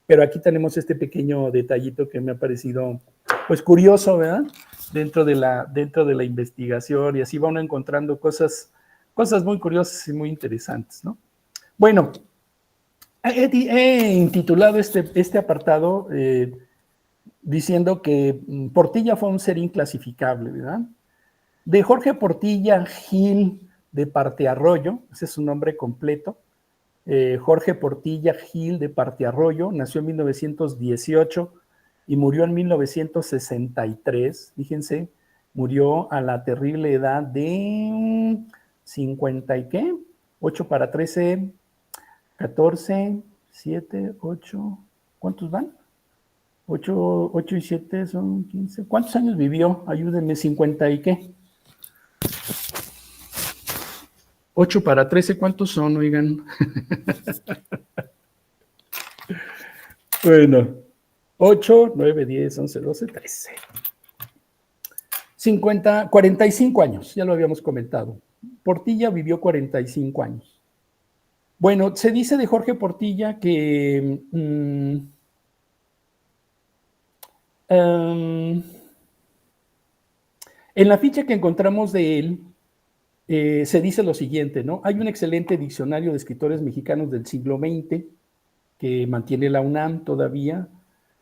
Pero aquí tenemos este pequeño detallito que me ha parecido, pues, curioso, ¿verdad? Dentro de la investigación, y así va uno encontrando cosas muy curiosas y muy interesantes, ¿no? Bueno, he intitulado este apartado diciendo que Portilla fue un ser inclasificable, ¿verdad? De Jorge Portilla Gil de Partearroyo, ese es su nombre completo, Jorge Portilla Gil de Partearroyo, nació en 1918 y murió en 1963, fíjense, murió a la terrible edad de 50 y qué, 8 para 13, 14, 7, 8, ¿cuántos van? 8 y 7 son 15, ¿cuántos años vivió? Ayúdenme, 50 y qué. 8 para 13, ¿cuántos son? Oigan. Bueno, 8, 9, 10, 11, 12, 13. 45 años, ya lo habíamos comentado. Portilla vivió 45 años. Bueno, se dice de Jorge Portilla que en la ficha que encontramos de él, se dice lo siguiente, ¿no? Hay un excelente diccionario de escritores mexicanos del siglo XX que mantiene la UNAM todavía.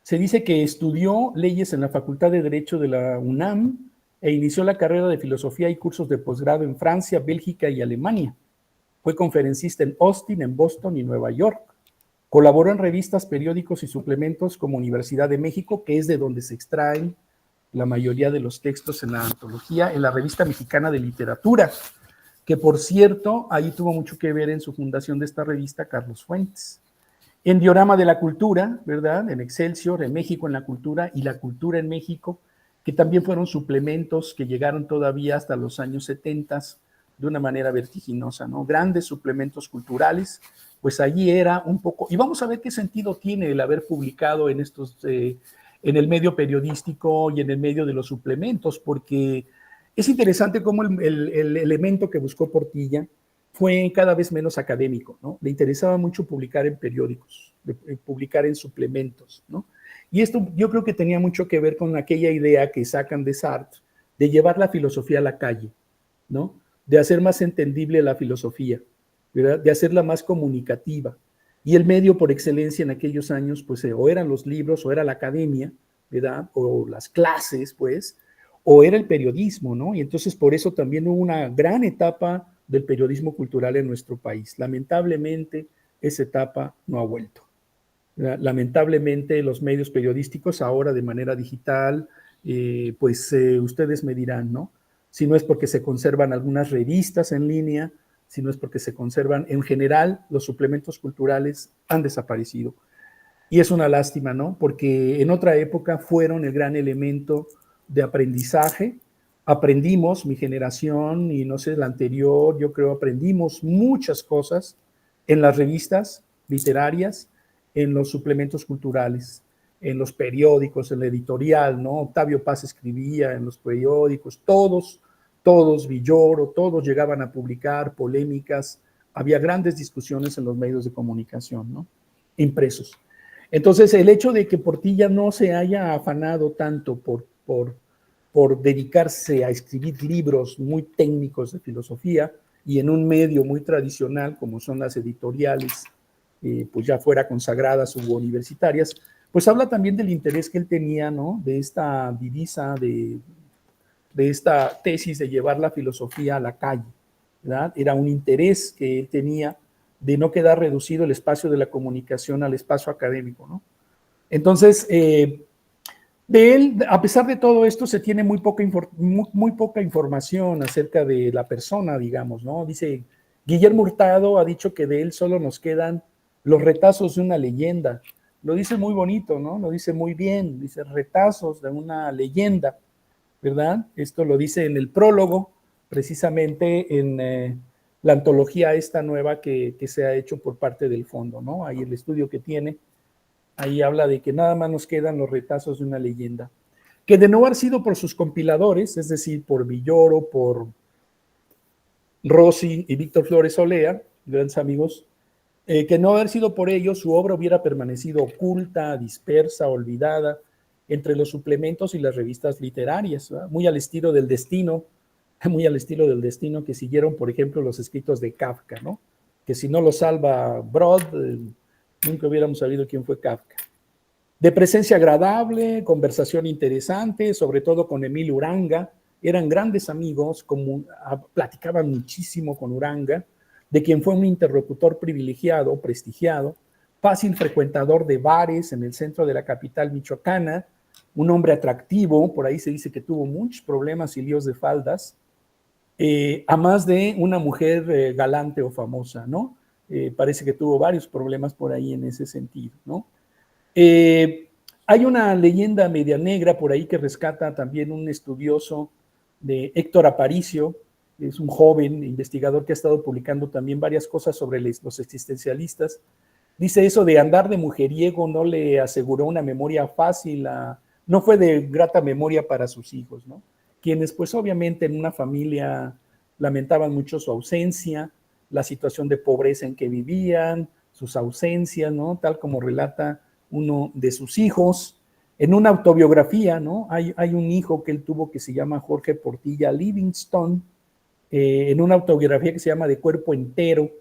Se dice que estudió leyes en la Facultad de Derecho de la UNAM e inició la carrera de filosofía y cursos de posgrado en Francia, Bélgica y Alemania. Fue conferencista en Austin, en Boston y Nueva York. Colaboró en revistas, periódicos y suplementos como Universidad de México, que es de donde se extraen la mayoría de los textos en la antología, en la Revista Mexicana de Literatura, que por cierto, ahí tuvo mucho que ver en su fundación de esta revista Carlos Fuentes. En Diorama de la Cultura, ¿verdad? En Excelsior, en México en la Cultura y la Cultura en México, que también fueron suplementos que llegaron todavía hasta los años 70 de una manera vertiginosa, ¿no? Grandes suplementos culturales, pues allí era un poco, y vamos a ver qué sentido tiene el haber publicado en en el medio periodístico y en el medio de los suplementos, porque es interesante cómo el elemento que buscó Portilla fue cada vez menos académico, ¿no? Le interesaba mucho publicar en periódicos, publicar en suplementos, ¿no? Y esto yo creo que tenía mucho que ver con aquella idea que sacan de Sartre de llevar la filosofía a la calle, ¿no? De hacer más entendible la filosofía, ¿verdad? De hacerla más comunicativa. Y el medio por excelencia en aquellos años, pues o eran los libros, o era la academia, ¿verdad? O las clases, pues, o era el periodismo, ¿no? Y entonces por eso también hubo una gran etapa del periodismo cultural en nuestro país. Lamentablemente, esa etapa no ha vuelto. Lamentablemente, los medios periodísticos ahora de manera digital, ustedes me dirán, ¿no? si no es porque se conservan algunas revistas en línea, si no es porque se conservan, en general, los suplementos culturales han desaparecido. Y es una lástima, ¿no? Porque en otra época fueron el gran elemento de aprendizaje. Aprendimos, mi generación y no sé, la anterior, yo creo, aprendimos muchas cosas en las revistas literarias, en los suplementos culturales, en los periódicos, en la editorial, ¿no? Octavio Paz escribía en los periódicos, todos, Villoro, todos llegaban a publicar polémicas, había grandes discusiones en los medios de comunicación, ¿no? Impresos. Entonces, el hecho de que Portilla no se haya afanado tanto por dedicarse a escribir libros muy técnicos de filosofía y en un medio muy tradicional como son las editoriales, pues ya fuera consagradas u universitarias, pues habla también del interés que él tenía, ¿no? De esta divisa, de esta tesis de llevar la filosofía a la calle, ¿verdad? Era un interés que él tenía de no quedar reducido el espacio de la comunicación al espacio académico, ¿no? Entonces, de él, a pesar de todo esto, se tiene muy poca información acerca de la persona, digamos, ¿no? Dice, Guillermo Hurtado ha dicho que de él solo nos quedan los retazos de una leyenda. Lo dice muy bonito, ¿no? Lo dice muy bien, dice retazos de una leyenda, ¿verdad? Esto lo dice en el prólogo, precisamente en la antología esta nueva que se ha hecho por parte del fondo, ¿no? Ahí el estudio que tiene, ahí habla de que nada más nos quedan los retazos de una leyenda, que de no haber sido por sus compiladores, es decir, por Villoro, por Rossi y Víctor Flores Olea, grandes amigos, que no haber sido por ellos, su obra hubiera permanecido oculta, dispersa, olvidada, entre los suplementos y las revistas literarias, ¿verdad? Muy al estilo del Destino que siguieron, por ejemplo, los escritos de Kafka, ¿no? Que si no lo salva Brod, nunca hubiéramos sabido quién fue Kafka. De presencia agradable, conversación interesante, sobre todo con Emilio Uranga, eran grandes amigos, platicaban muchísimo con Uranga, de quien fue un interlocutor privilegiado, prestigiado, fácil frecuentador de bares en el centro de la capital michoacana, un hombre atractivo, por ahí se dice que tuvo muchos problemas y líos de faldas, a más de una mujer galante o famosa, ¿no? Parece que tuvo varios problemas por ahí en ese sentido, ¿no? Hay una leyenda media negra por ahí que rescata también un estudioso de Héctor Aparicio, es un joven investigador que ha estado publicando también varias cosas sobre los existencialistas. Dice eso de andar de mujeriego no le aseguró una memoria fácil, no fue de grata memoria para sus hijos, ¿no? Quienes pues obviamente en una familia lamentaban mucho su ausencia, la situación de pobreza en que vivían, sus ausencias, ¿no? Tal como relata uno de sus hijos. En una autobiografía, ¿no? Hay un hijo que él tuvo que se llama Jorge Portilla Livingston, en una autobiografía que se llama De Cuerpo Entero,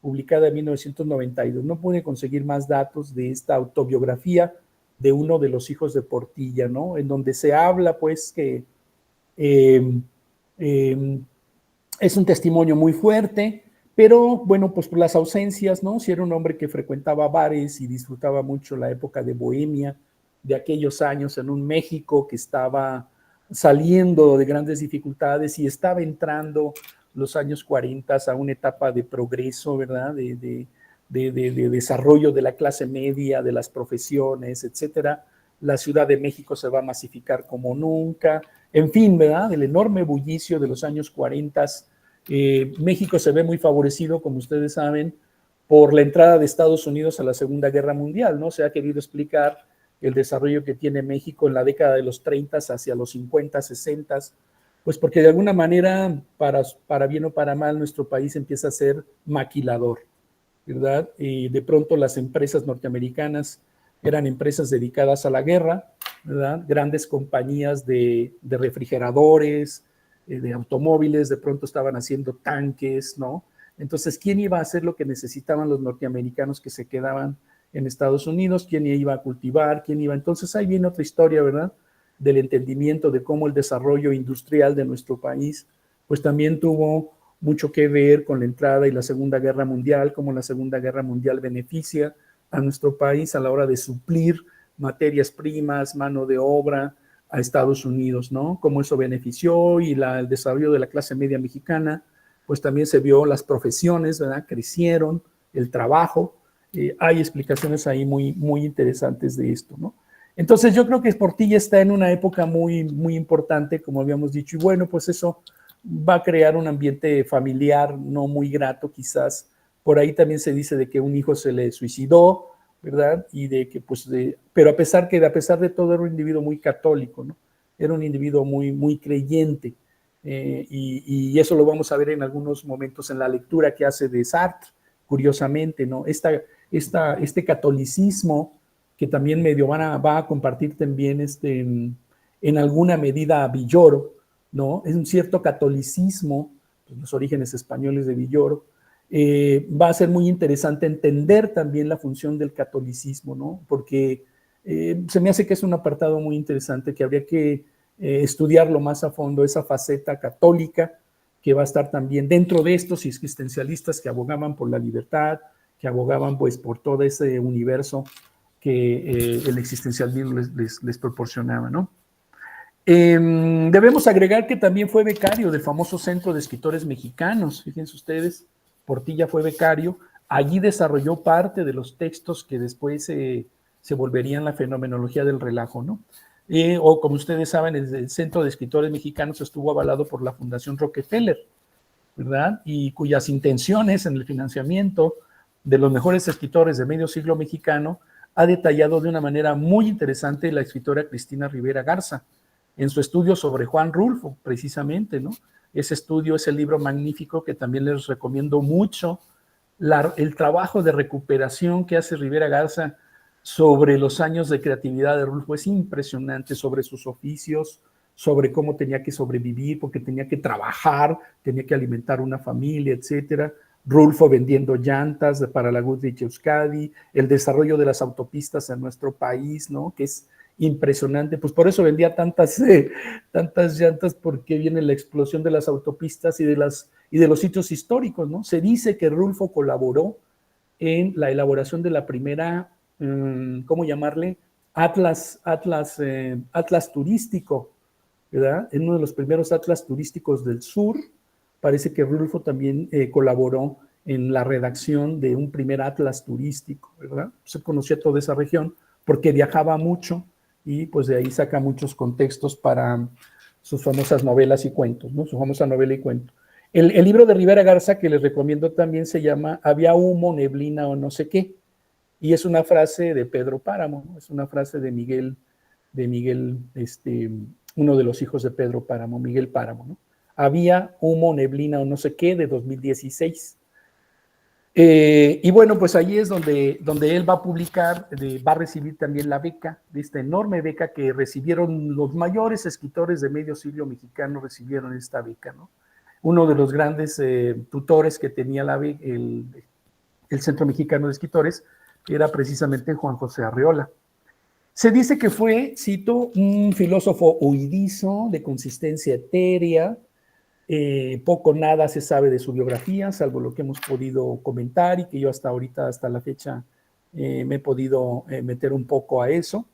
publicada en 1992. No pude conseguir más datos de esta autobiografía de uno de los hijos de Portilla, ¿no? En donde se habla, pues, que es un testimonio muy fuerte, pero, bueno, pues por las ausencias, ¿no? Si era un hombre que frecuentaba bares y disfrutaba mucho la época de bohemia de aquellos años en un México que estaba saliendo de grandes dificultades y estaba entrando los años 40 a una etapa de progreso, ¿verdad? De desarrollo de la clase media, de las profesiones, etcétera. La Ciudad de México se va a masificar como nunca. En fin, ¿verdad? El enorme bullicio de los años 40. México se ve muy favorecido, como ustedes saben, por la entrada de Estados Unidos a la Segunda Guerra Mundial, ¿no? Se ha querido explicar el desarrollo que tiene México en la década de los 30 hacia los 50, 60, pues porque de alguna manera, para bien o para mal, nuestro país empieza a ser maquilador, ¿verdad? Y de pronto las empresas norteamericanas eran empresas dedicadas a la guerra, ¿verdad? Grandes compañías de refrigeradores, de automóviles, de pronto estaban haciendo tanques, ¿no? Entonces, ¿quién iba a hacer lo que necesitaban los norteamericanos que se quedaban en Estados Unidos? ¿Quién iba a cultivar? ¿Quién iba? Entonces, ahí viene otra historia, ¿verdad? Del entendimiento de cómo el desarrollo industrial de nuestro país, pues también tuvo mucho que ver con la entrada y la Segunda Guerra Mundial, cómo la Segunda Guerra Mundial beneficia a nuestro país a la hora de suplir materias primas, mano de obra, a Estados Unidos, ¿no? Cómo eso benefició y el desarrollo de la clase media mexicana, pues también se vio las profesiones, ¿verdad? Crecieron, el trabajo. Hay explicaciones ahí muy, muy interesantes de esto, ¿no? Entonces yo creo que Portilla está en una época muy, muy importante, como habíamos dicho, y bueno, pues eso va a crear un ambiente familiar no muy grato quizás. Por ahí también se dice de que un hijo se le suicidó, ¿verdad? Y de que pues, pero a pesar de todo era un individuo muy católico, ¿no? Era un individuo muy, muy creyente. Y eso lo vamos a ver en algunos momentos en la lectura que hace de Sartre, curiosamente, ¿no? Este catolicismo que también medio va a compartir también en alguna medida Villoro, ¿no? Es un cierto catolicismo, pues, los orígenes españoles de Villoro. Va a ser muy interesante entender también la función del catolicismo, ¿no? Porque se me hace que es un apartado muy interesante que habría que estudiarlo más a fondo, esa faceta católica que va a estar también dentro de estos existencialistas que abogaban por la libertad, que abogaban pues por todo ese universo que el existencialismo les proporcionaba, ¿no? Debemos agregar que también fue becario del famoso Centro de Escritores Mexicanos, fíjense ustedes, Portilla fue becario, allí desarrolló parte de los textos que después se volverían la fenomenología del relajo, ¿no? O como ustedes saben, el Centro de Escritores Mexicanos estuvo avalado por la Fundación Rockefeller, ¿verdad? Y cuyas intenciones en el financiamiento de los mejores escritores de medio siglo mexicano ha detallado de una manera muy interesante la escritora Cristina Rivera Garza, en su estudio sobre Juan Rulfo, precisamente, ¿no? Ese estudio es el libro magnífico que también les recomiendo mucho, el trabajo de recuperación que hace Rivera Garza sobre los años de creatividad de Rulfo es impresionante, sobre sus oficios, sobre cómo tenía que sobrevivir, porque tenía que trabajar, tenía que alimentar una familia, etcétera. Rulfo vendiendo llantas para la Goodrich Euskadi, el desarrollo de las autopistas en nuestro país, ¿no? Que es impresionante, pues por eso vendía tantas llantas, porque viene la explosión de las autopistas y de los sitios históricos, ¿no? Se dice que Rulfo colaboró en la elaboración de la primera, ¿cómo llamarle? Atlas turístico, ¿verdad? En uno de los primeros atlas turísticos del sur, parece que Rulfo también colaboró en la redacción de un primer atlas turístico, ¿verdad? Se conocía toda esa región porque viajaba mucho y pues de ahí saca muchos contextos para sus famosas novelas y cuentos, ¿no? Su famosa novela y cuento. El libro de Rivera Garza que les recomiendo también se llama Había humo, neblina o no sé qué, y es una frase de Pedro Páramo, ¿no? Es una frase de Miguel, uno de los hijos de Pedro Páramo, Miguel Páramo, ¿no? Había humo, neblina o no sé qué, de 2016. Y bueno, pues ahí es donde él va a publicar, va a recibir también la beca, de esta enorme beca que recibieron los mayores escritores de medio siglo mexicano, recibieron esta beca, ¿no? Uno de los grandes tutores que tenía el Centro Mexicano de Escritores era precisamente Juan José Arreola. Se dice que fue, cito, un filósofo huidizo, de consistencia etérea. Poco nada se sabe de su biografía, salvo lo que hemos podido comentar y que yo hasta la fecha, me he podido meter un poco a eso,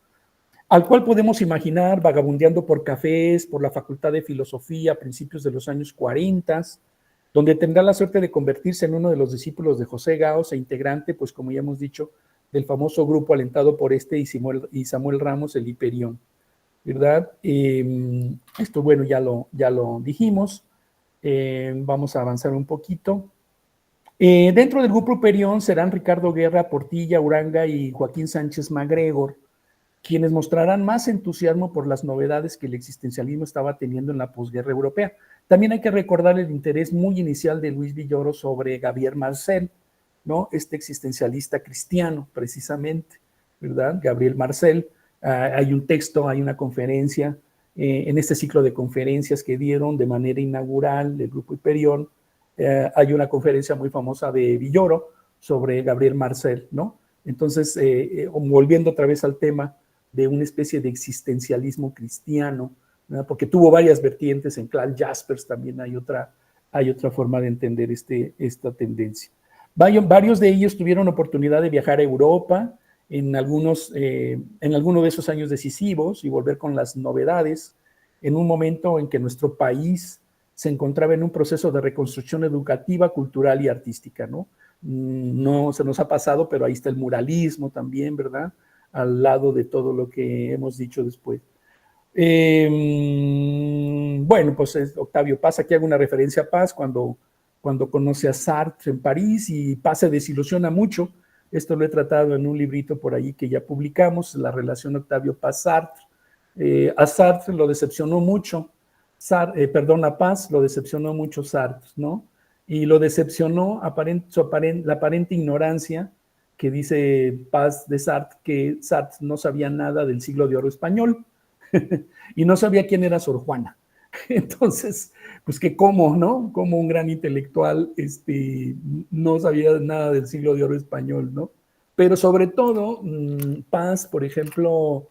al cual podemos imaginar vagabundeando por cafés, por la Facultad de Filosofía a principios de los años 40, donde tendrá la suerte de convertirse en uno de los discípulos de José Gauss e integrante, pues como ya hemos dicho, del famoso grupo alentado por y Samuel Ramos, el Hiperión, ¿verdad? Esto, bueno, ya lo dijimos. Vamos a avanzar un poquito. Dentro del grupo Hiperión serán Ricardo Guerra, Portilla, Uranga y Joaquín Sánchez MacGregor, quienes mostrarán más entusiasmo por las novedades que el existencialismo estaba teniendo en la posguerra europea. También hay que recordar el interés muy inicial de Luis Villoro sobre Gabriel Marcel, ¿no? Este existencialista cristiano, precisamente, ¿verdad? Gabriel Marcel, hay un texto, hay una conferencia, en este ciclo de conferencias que dieron de manera inaugural del Grupo Hiperión, hay una conferencia muy famosa de Villoro sobre Gabriel Marcel, ¿no? Entonces, volviendo otra vez al tema de una especie de existencialismo cristiano, ¿verdad? Porque tuvo varias vertientes, en Clark Jaspers también hay otra forma de entender esta tendencia. Varios de ellos tuvieron oportunidad de viajar a Europa en alguno de esos años decisivos y volver con las novedades en un momento en que nuestro país se encontraba en un proceso de reconstrucción educativa, cultural y artística, ¿no? No se nos ha pasado, pero ahí está el muralismo también, ¿verdad? Al lado de todo lo que hemos dicho después. Bueno, pues Octavio Paz, aquí hago una referencia a Paz cuando conoce a Sartre en París y Paz se desilusiona mucho. Esto lo he tratado en un librito por ahí que ya publicamos, la relación Octavio Paz-Sartre. A Sartre lo decepcionó mucho, a Paz lo decepcionó mucho Sartre, ¿no? Y lo decepcionó la aparente ignorancia que dice Paz de Sartre, que Sartre no sabía nada del siglo de oro español y no sabía quién era Sor Juana. Entonces, pues que cómo, ¿no? Como un gran intelectual no sabía nada del siglo de oro español, ¿no? Pero sobre todo, Paz, por ejemplo,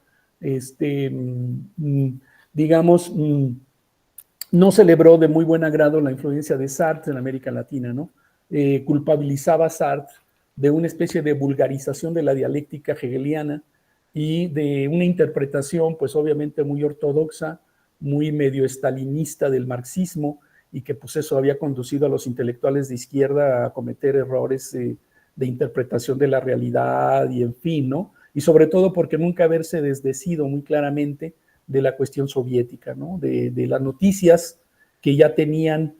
digamos, no celebró de muy buen agrado la influencia de Sartre en América Latina, ¿no? Culpabilizaba a Sartre de una especie de vulgarización de la dialéctica hegeliana y de una interpretación, pues obviamente muy ortodoxa, muy medio estalinista del marxismo, y que pues eso había conducido a los intelectuales de izquierda a cometer errores de interpretación de la realidad y en fin, ¿no? Y sobre todo porque nunca haberse desdecido muy claramente de la cuestión soviética, ¿no? De las noticias que ya tenían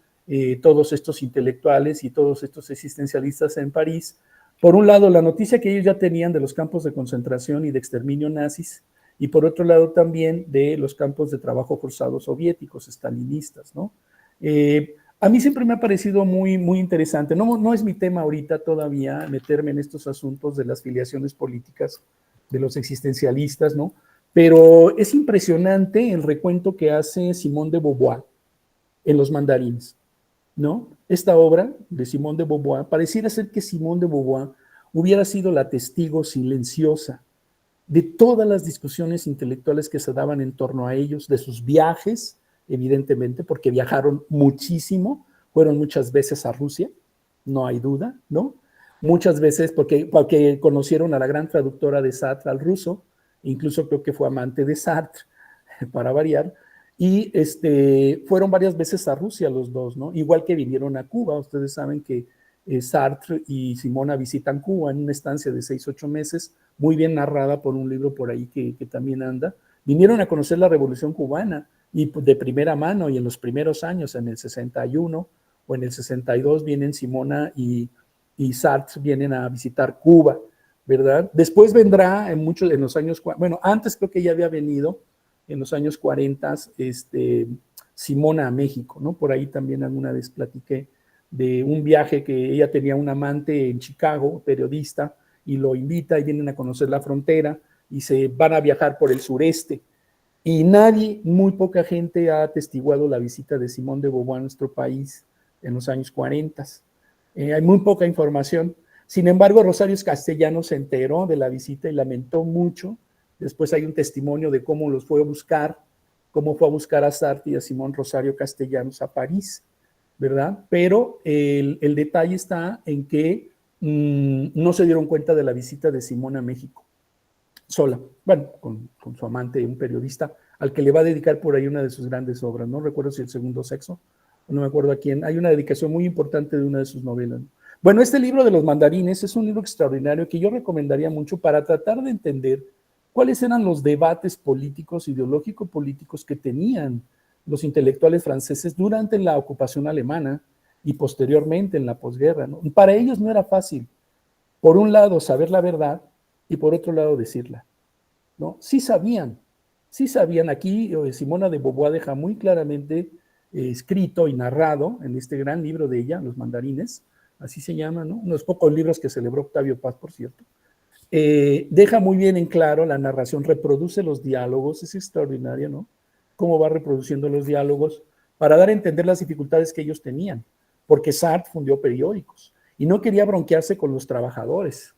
todos estos intelectuales y todos estos existencialistas en París. Por un lado, la noticia que ellos ya tenían de los campos de concentración y de exterminio nazis, y por otro lado también de los campos de trabajo forzado soviéticos, estalinistas, ¿no? A mí siempre me ha parecido muy, muy interesante. No es mi tema ahorita todavía meterme en estos asuntos de las filiaciones políticas de los existencialistas, ¿no? Pero es impresionante el recuento que hace Simone de Beauvoir en Los Mandarines, ¿no? Esta obra de Simone de Beauvoir, pareciera ser que Simone de Beauvoir hubiera sido la testigo silenciosa de todas las discusiones intelectuales que se daban en torno a ellos, de sus viajes, evidentemente, porque viajaron muchísimo, fueron muchas veces a Rusia, no hay duda, ¿no? Muchas veces porque conocieron a la gran traductora de Sartre al ruso, incluso creo que fue amante de Sartre, para variar, y fueron varias veces a Rusia los dos, ¿no? Igual que vinieron a Cuba. Ustedes saben que Sartre y Simona visitan Cuba en una estancia de 6-8 meses, muy bien narrada por un libro por ahí que también anda. Vinieron a conocer la Revolución Cubana y de primera mano, y en los primeros años, en el 61 o en el 62, vienen Simona y Sartre vienen a visitar Cuba, ¿verdad? Después vendrá en los años, bueno, antes creo que ya había venido en los años 40, Simona a México, ¿no? Por ahí también alguna vez platiqué de un viaje que ella tenía un amante en Chicago, periodista, y lo invita y vienen a conocer la frontera y se van a viajar por el sureste. Y muy poca gente ha atestiguado la visita de Simone de Beauvoir a nuestro país en los años 40. Hay muy poca información. Sin embargo, Rosario Castellanos se enteró de la visita y lamentó mucho. Después hay un testimonio de cómo los fue a buscar, cómo fue a buscar a Sartre y a Simón Rosario Castellanos a París, ¿verdad? Pero el detalle está en que no se dieron cuenta de la visita de Simón a México, sola, bueno, con su amante, un periodista, al que le va a dedicar por ahí una de sus grandes obras, no recuerdo si El Segundo Sexo, no me acuerdo a quién, hay una dedicación muy importante de una de sus novelas. Bueno, este libro de Los Mandarines es un libro extraordinario que yo recomendaría mucho para tratar de entender cuáles eran los debates políticos, ideológico-políticos que tenían los intelectuales franceses durante la ocupación alemana y posteriormente en la posguerra, ¿no? Para ellos no era fácil, por un lado, saber la verdad y por otro lado, decirla, ¿no? Sí sabían. Aquí Simona de Beauvoir deja muy claramente escrito y narrado en este gran libro de ella, Los Mandarines, así se llama, ¿no? Unos pocos libros que celebró Octavio Paz, por cierto. Deja muy bien en claro la narración, reproduce los diálogos, es extraordinario, ¿no? Cómo va reproduciendo los diálogos para dar a entender las dificultades que ellos tenían, porque Sartre fundió periódicos y no quería bronquearse con los trabajadores.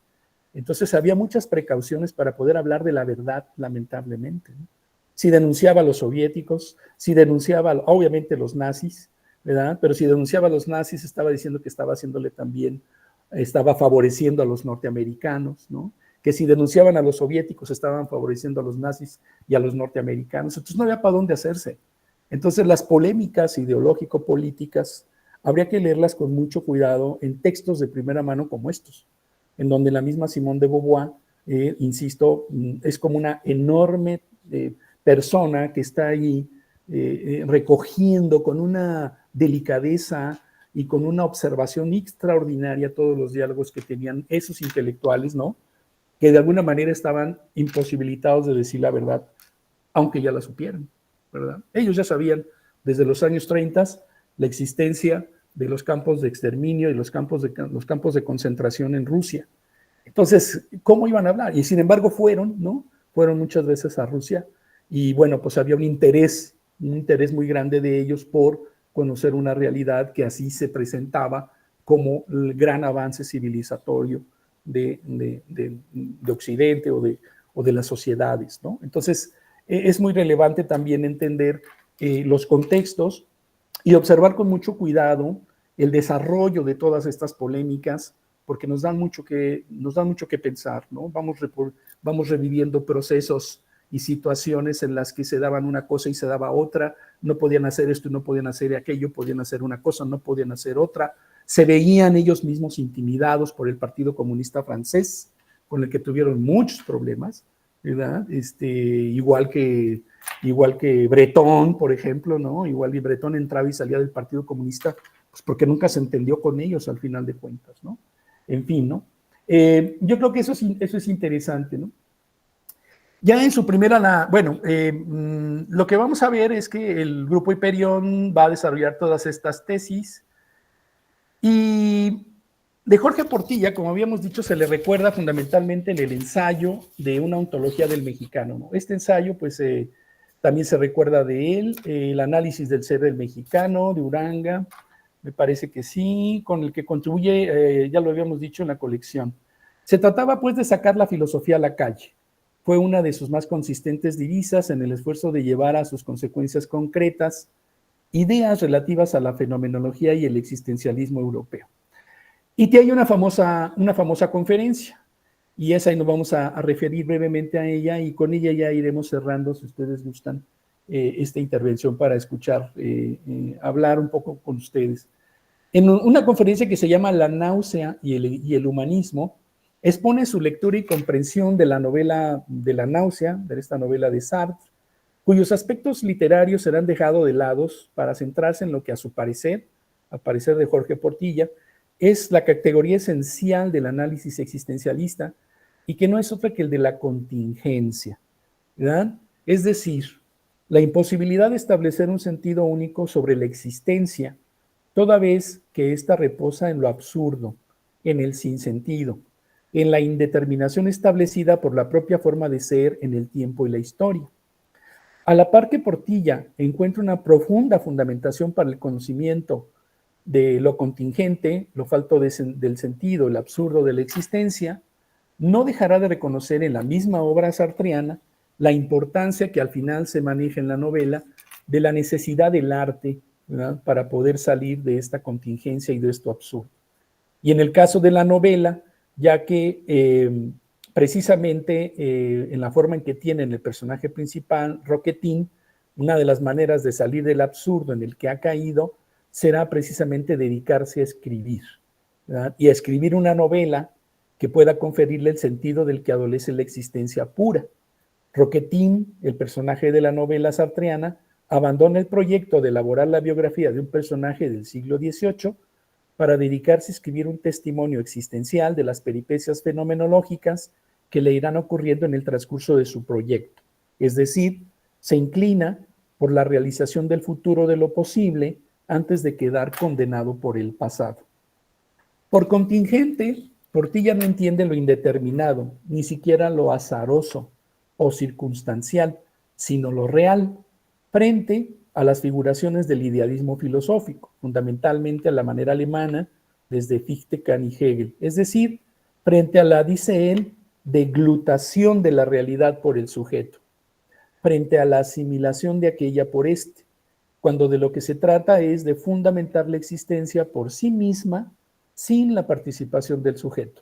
Entonces había muchas precauciones para poder hablar de la verdad, lamentablemente, ¿no? Si denunciaba a los soviéticos, si denunciaba obviamente los nazis, ¿verdad? Pero si denunciaba a los nazis estaba diciendo que estaba favoreciendo a los norteamericanos, ¿no? que si denunciaban a los soviéticos estaban favoreciendo a los nazis y a los norteamericanos, entonces no había para dónde hacerse. Entonces las polémicas ideológico-políticas habría que leerlas con mucho cuidado en textos de primera mano como estos, en donde la misma Simone de Beauvoir, insisto, es como una enorme persona que está ahí recogiendo con una delicadeza y con una observación extraordinaria todos los diálogos que tenían esos intelectuales, ¿no? Que de alguna manera estaban imposibilitados de decir la verdad, aunque ya la supieran, ¿verdad? Ellos ya sabían desde los años 30 la existencia de los campos de exterminio y los campos de concentración en Rusia. Entonces, ¿cómo iban a hablar? Y sin embargo fueron, ¿no? Fueron muchas veces a Rusia y bueno, pues había un interés muy grande de ellos por conocer una realidad que así se presentaba como el gran avance civilizatorio de Occidente o de las sociedades, ¿no? Entonces, es muy relevante también entender los contextos y observar con mucho cuidado el desarrollo de todas estas polémicas, porque nos dan mucho que pensar, ¿no? Vamos reviviendo procesos y situaciones en las que se daban una cosa y se daba otra, no podían hacer esto y no podían hacer aquello, podían hacer una cosa, no podían hacer otra, se veían ellos mismos intimidados por el Partido Comunista Francés, con el que tuvieron muchos problemas, ¿verdad? Igual que Bretón, por ejemplo, ¿no? Igual que Bretón entraba y salía del Partido Comunista, pues porque nunca se entendió con ellos al final de cuentas, ¿no? En fin, ¿no? Yo creo que eso es interesante, ¿no? Ya en su primera, lo que vamos a ver es que el grupo Hiperión va a desarrollar todas estas tesis y de Jorge Portilla, como habíamos dicho, se le recuerda fundamentalmente en el ensayo de una ontología del mexicano, ¿no? Este ensayo, pues, también se recuerda de él, el análisis del ser del mexicano, de Uranga, me parece que sí, con el que contribuye, ya lo habíamos dicho, en la colección. Se trataba, pues, de sacar la filosofía a la calle. Fue una de sus más consistentes divisas en el esfuerzo de llevar a sus consecuencias concretas ideas relativas a la fenomenología y el existencialismo europeo. Y te hay una famosa conferencia, y esa nos vamos a referir brevemente a ella, y con ella ya iremos cerrando, si ustedes gustan, esta intervención para escuchar, hablar un poco con ustedes. En una conferencia que se llama La náusea y el humanismo, expone su lectura y comprensión de la novela de La náusea, de esta novela de Sartre, cuyos aspectos literarios serán dejados de lado para centrarse en lo que a su parecer, al parecer de Jorge Portilla, es la categoría esencial del análisis existencialista y que no es otra que el de la contingencia, ¿verdad? Es decir, la imposibilidad de establecer un sentido único sobre la existencia, toda vez que ésta reposa en lo absurdo, en el sinsentido, en la indeterminación establecida por la propia forma de ser en el tiempo y la historia. A la par que Portilla encuentra una profunda fundamentación para el conocimiento de lo contingente, lo falto del sentido, el absurdo de la existencia, no dejará de reconocer en la misma obra sartreana la importancia que al final se maneja en la novela de la necesidad del arte, ¿verdad?, para poder salir de esta contingencia y de esto absurdo. Y en el caso de la novela, ya que precisamente en la forma en que tiene el personaje principal, Roquetín, una de las maneras de salir del absurdo en el que ha caído será precisamente dedicarse a escribir, ¿verdad?, y a escribir una novela que pueda conferirle el sentido del que adolece la existencia pura. Roquetín, el personaje de la novela sartreana, abandona el proyecto de elaborar la biografía de un personaje del siglo XVIII para dedicarse a escribir un testimonio existencial de las peripecias fenomenológicas que le irán ocurriendo en el transcurso de su proyecto. Es decir, se inclina por la realización del futuro de lo posible antes de quedar condenado por el pasado. Por contingente, Portilla no entiende lo indeterminado, ni siquiera lo azaroso o circunstancial, sino lo real, frente a las figuraciones del idealismo filosófico, fundamentalmente a la manera alemana, desde Fichte, Kant y Hegel, es decir, frente a la, dice él, deglutación de la realidad por el sujeto, frente a la asimilación de aquella por éste, cuando de lo que se trata es de fundamentar la existencia por sí misma sin la participación del sujeto.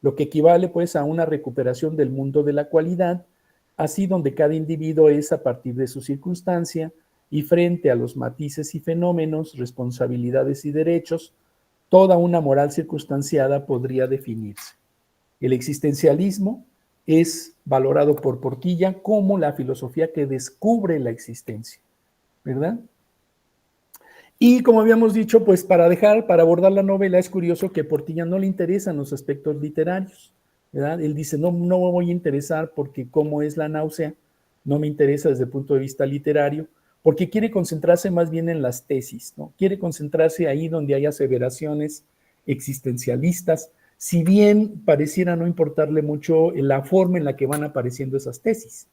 lo que equivale pues a una recuperación del mundo de la cualidad, así donde cada individuo es a partir de su circunstancia y frente a los matices y fenómenos, responsabilidades y derechos, toda una moral circunstanciada podría definirse. El existencialismo es valorado por Portilla como la filosofía que descubre la existencia, ¿verdad? Y como habíamos dicho, pues para abordar la novela, es curioso que a Portilla no le interesan los aspectos literarios, ¿verdad? Él dice, no me voy a interesar porque cómo es la náusea, no me interesa desde el punto de vista literario, porque quiere concentrarse más bien en las tesis, ¿no? Quiere concentrarse ahí donde hay aseveraciones existencialistas, si bien pareciera no importarle mucho la forma en la que van apareciendo esas tesis,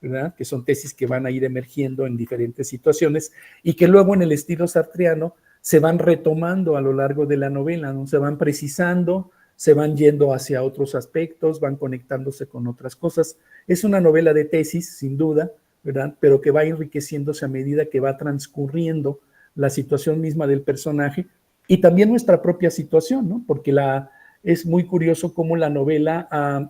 ¿verdad? Que son tesis que van a ir emergiendo en diferentes situaciones y que luego en el estilo sartreano se van retomando a lo largo de la novela, ¿no? Se van precisando, se van yendo hacia otros aspectos, van conectándose con otras cosas. Es una novela de tesis, sin duda, ¿verdad? Pero que va enriqueciéndose a medida que va transcurriendo la situación misma del personaje y también nuestra propia situación, ¿no? Porque es muy curioso cómo la novela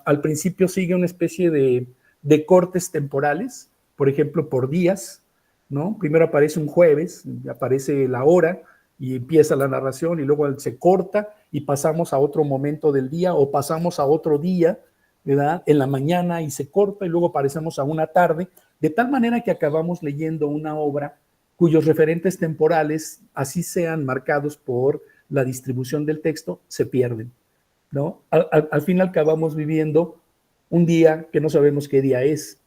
al principio sigue una especie de cortes temporales, por ejemplo, por días, ¿no? Primero aparece un jueves, aparece la hora y empieza la narración y luego se corta y pasamos a otro momento del día o pasamos a otro día, ¿verdad? En la mañana y se corta y luego aparecemos a una tarde, de tal manera que acabamos leyendo una obra cuyos referentes temporales, así sean marcados por la distribución del texto, se pierden, ¿no? Al final acabamos viviendo un día que no sabemos qué día es,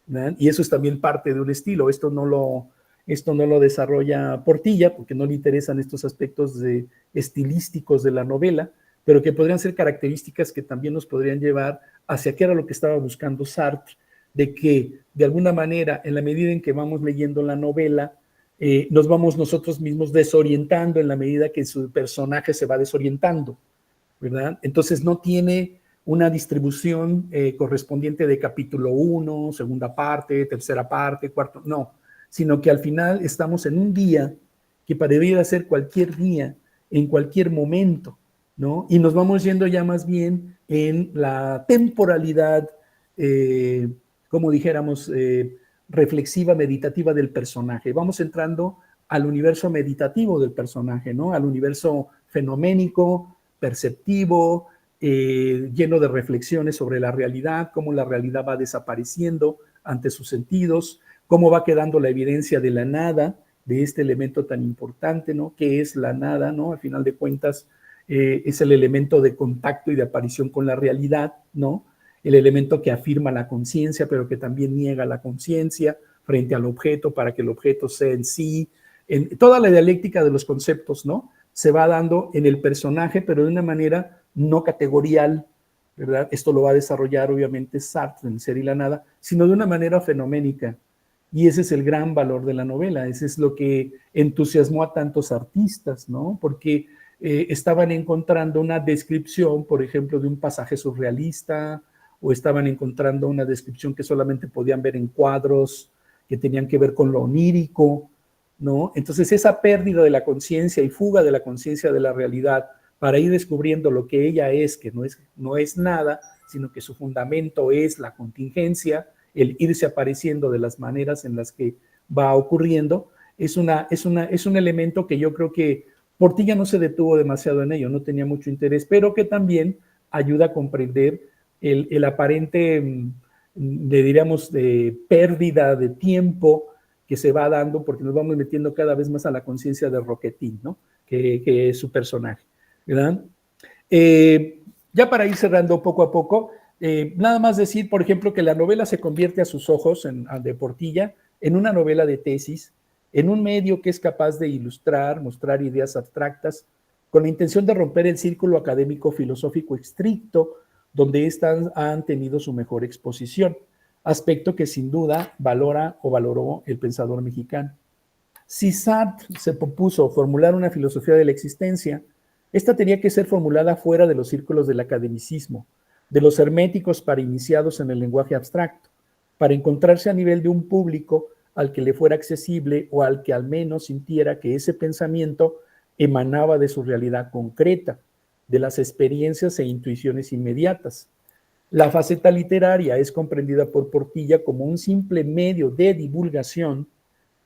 ¿verdad? Y eso es también parte de un estilo. Esto no lo desarrolla Portilla porque no le interesan estos aspectos estilísticos de la novela, pero que podrían ser características que también nos podrían llevar hacia qué era lo que estaba buscando Sartre, de que de alguna manera, en la medida en que vamos leyendo la novela, nos vamos nosotros mismos desorientando en la medida que su personaje se va desorientando, ¿verdad? Entonces no tiene una distribución correspondiente de capítulo 1, segunda parte, tercera parte, cuarto, no, sino que al final estamos en un día que debería ser cualquier día, en cualquier momento, ¿no? Y nos vamos yendo ya más bien en la temporalidad, como dijéramos, reflexiva, meditativa del personaje. Vamos entrando al universo meditativo del personaje, ¿no? Al universo fenoménico, perceptivo, lleno de reflexiones sobre la realidad, cómo la realidad va desapareciendo ante sus sentidos, cómo va quedando la evidencia de la nada, de este elemento tan importante, ¿no? ¿Qué es la nada, ¿no? Al final de cuentas, es el elemento de contacto y de aparición con la realidad, ¿no? El elemento que afirma la conciencia, pero que también niega la conciencia frente al objeto para que el objeto sea en sí. En toda la dialéctica de los conceptos, ¿no? Se va dando en el personaje, pero de una manera no categorial, ¿verdad? Esto lo va a desarrollar obviamente Sartre en Ser y la Nada, sino de una manera fenoménica. Y ese es el gran valor de la novela, ese es lo que entusiasmó a tantos artistas, ¿no? Porque estaban encontrando una descripción, por ejemplo, de un pasaje surrealista, o estaban encontrando una descripción que solamente podían ver en cuadros, que tenían que ver con lo onírico, ¿no? Entonces esa pérdida de la conciencia y fuga de la conciencia de la realidad para ir descubriendo lo que ella es, que no es nada, sino que su fundamento es la contingencia, el irse apareciendo de las maneras en las que va ocurriendo, es un elemento que yo creo que Portilla no se detuvo demasiado en ello, no tenía mucho interés, pero que también ayuda a comprender el aparente, le diríamos, de pérdida de tiempo que se va dando porque nos vamos metiendo cada vez más a la conciencia de Roquetín, ¿no? Que es su personaje, ¿verdad? Ya para ir cerrando poco a poco, nada más decir, por ejemplo, que la novela se convierte a sus ojos, de Portilla, en una novela de tesis, en un medio que es capaz de ilustrar, mostrar ideas abstractas, con la intención de romper el círculo académico filosófico estricto, donde éstas han tenido su mejor exposición, aspecto que sin duda valora o valoró el pensador mexicano. Si Sartre se propuso formular una filosofía de la existencia, esta tenía que ser formulada fuera de los círculos del academicismo, de los herméticos para iniciados en el lenguaje abstracto, para encontrarse a nivel de un público al que le fuera accesible o al que al menos sintiera que ese pensamiento emanaba de su realidad concreta, de las experiencias e intuiciones inmediatas. La faceta literaria es comprendida por Portilla como un simple medio de divulgación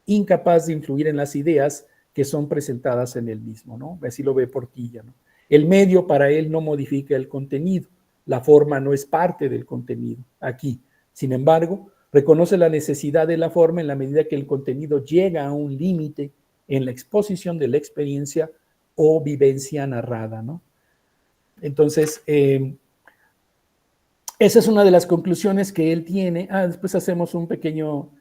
incapaz de influir en las ideas que son presentadas en él mismo, ¿no? Así lo ve Portilla, ¿no? El medio para él no modifica el contenido, la forma no es parte del contenido aquí. Sin embargo, reconoce la necesidad de la forma en la medida que el contenido llega a un límite en la exposición de la experiencia o vivencia narrada, ¿no? Entonces, esa es una de las conclusiones que él tiene. Después hacemos un pequeño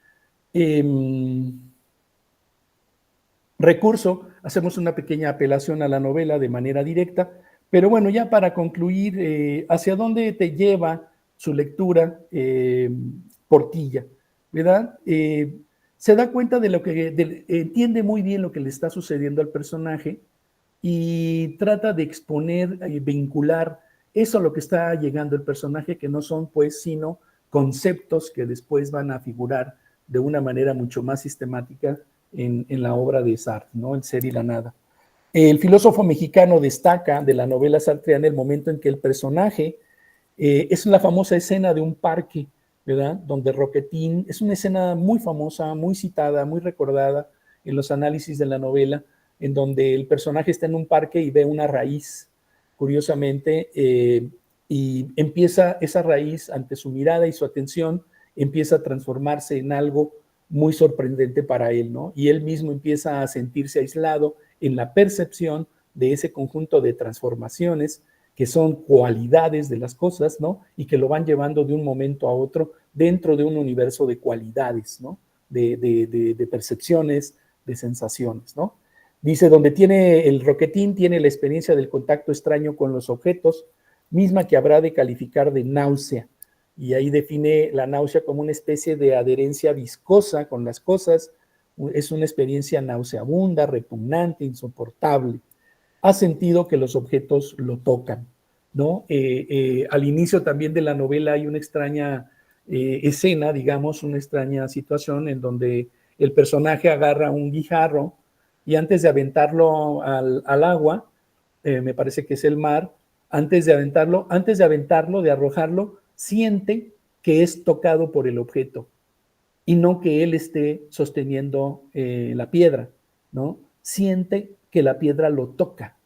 recurso, hacemos una pequeña apelación a la novela de manera directa, pero bueno, ya para concluir, ¿hacia dónde te lleva su lectura, Portilla? ¿Verdad? Se da cuenta de lo que, entiende muy bien lo que le está sucediendo al personaje y trata de exponer y vincular eso a lo que está llegando el personaje, que no son pues sino conceptos que después van a figurar de una manera mucho más sistemática en la obra de Sartre, ¿no? El ser y la nada. El filósofo mexicano destaca de la novela sartreana el momento en que el personaje es la famosa escena de un parque, ¿verdad? Donde Roquetín, es una escena muy famosa, muy citada, muy recordada en los análisis de la novela, en donde el personaje está en un parque y ve una raíz, curiosamente, y empieza esa raíz, ante su mirada y su atención, empieza a transformarse en algo muy sorprendente para él, ¿no? Y él mismo empieza a sentirse aislado en la percepción de ese conjunto de transformaciones que son cualidades de las cosas, ¿no? Y que lo van llevando de un momento a otro dentro de un universo de cualidades, ¿no? De percepciones, de sensaciones, ¿no? Dice, donde tiene el Roquetín, tiene la experiencia del contacto extraño con los objetos, misma que habrá de calificar de náusea. Y ahí define la náusea como una especie de adherencia viscosa con las cosas, es una experiencia nauseabunda, repugnante, insoportable. Ha sentido que los objetos lo tocan, ¿no? Al inicio también de la novela hay una extraña escena, digamos, una extraña situación en donde el personaje agarra un guijarro y antes de aventarlo al agua, me parece que es el mar, antes de aventarlo, de arrojarlo, siente que es tocado por el objeto y no que él esté sosteniendo la piedra, ¿no? Siente que la piedra lo toca.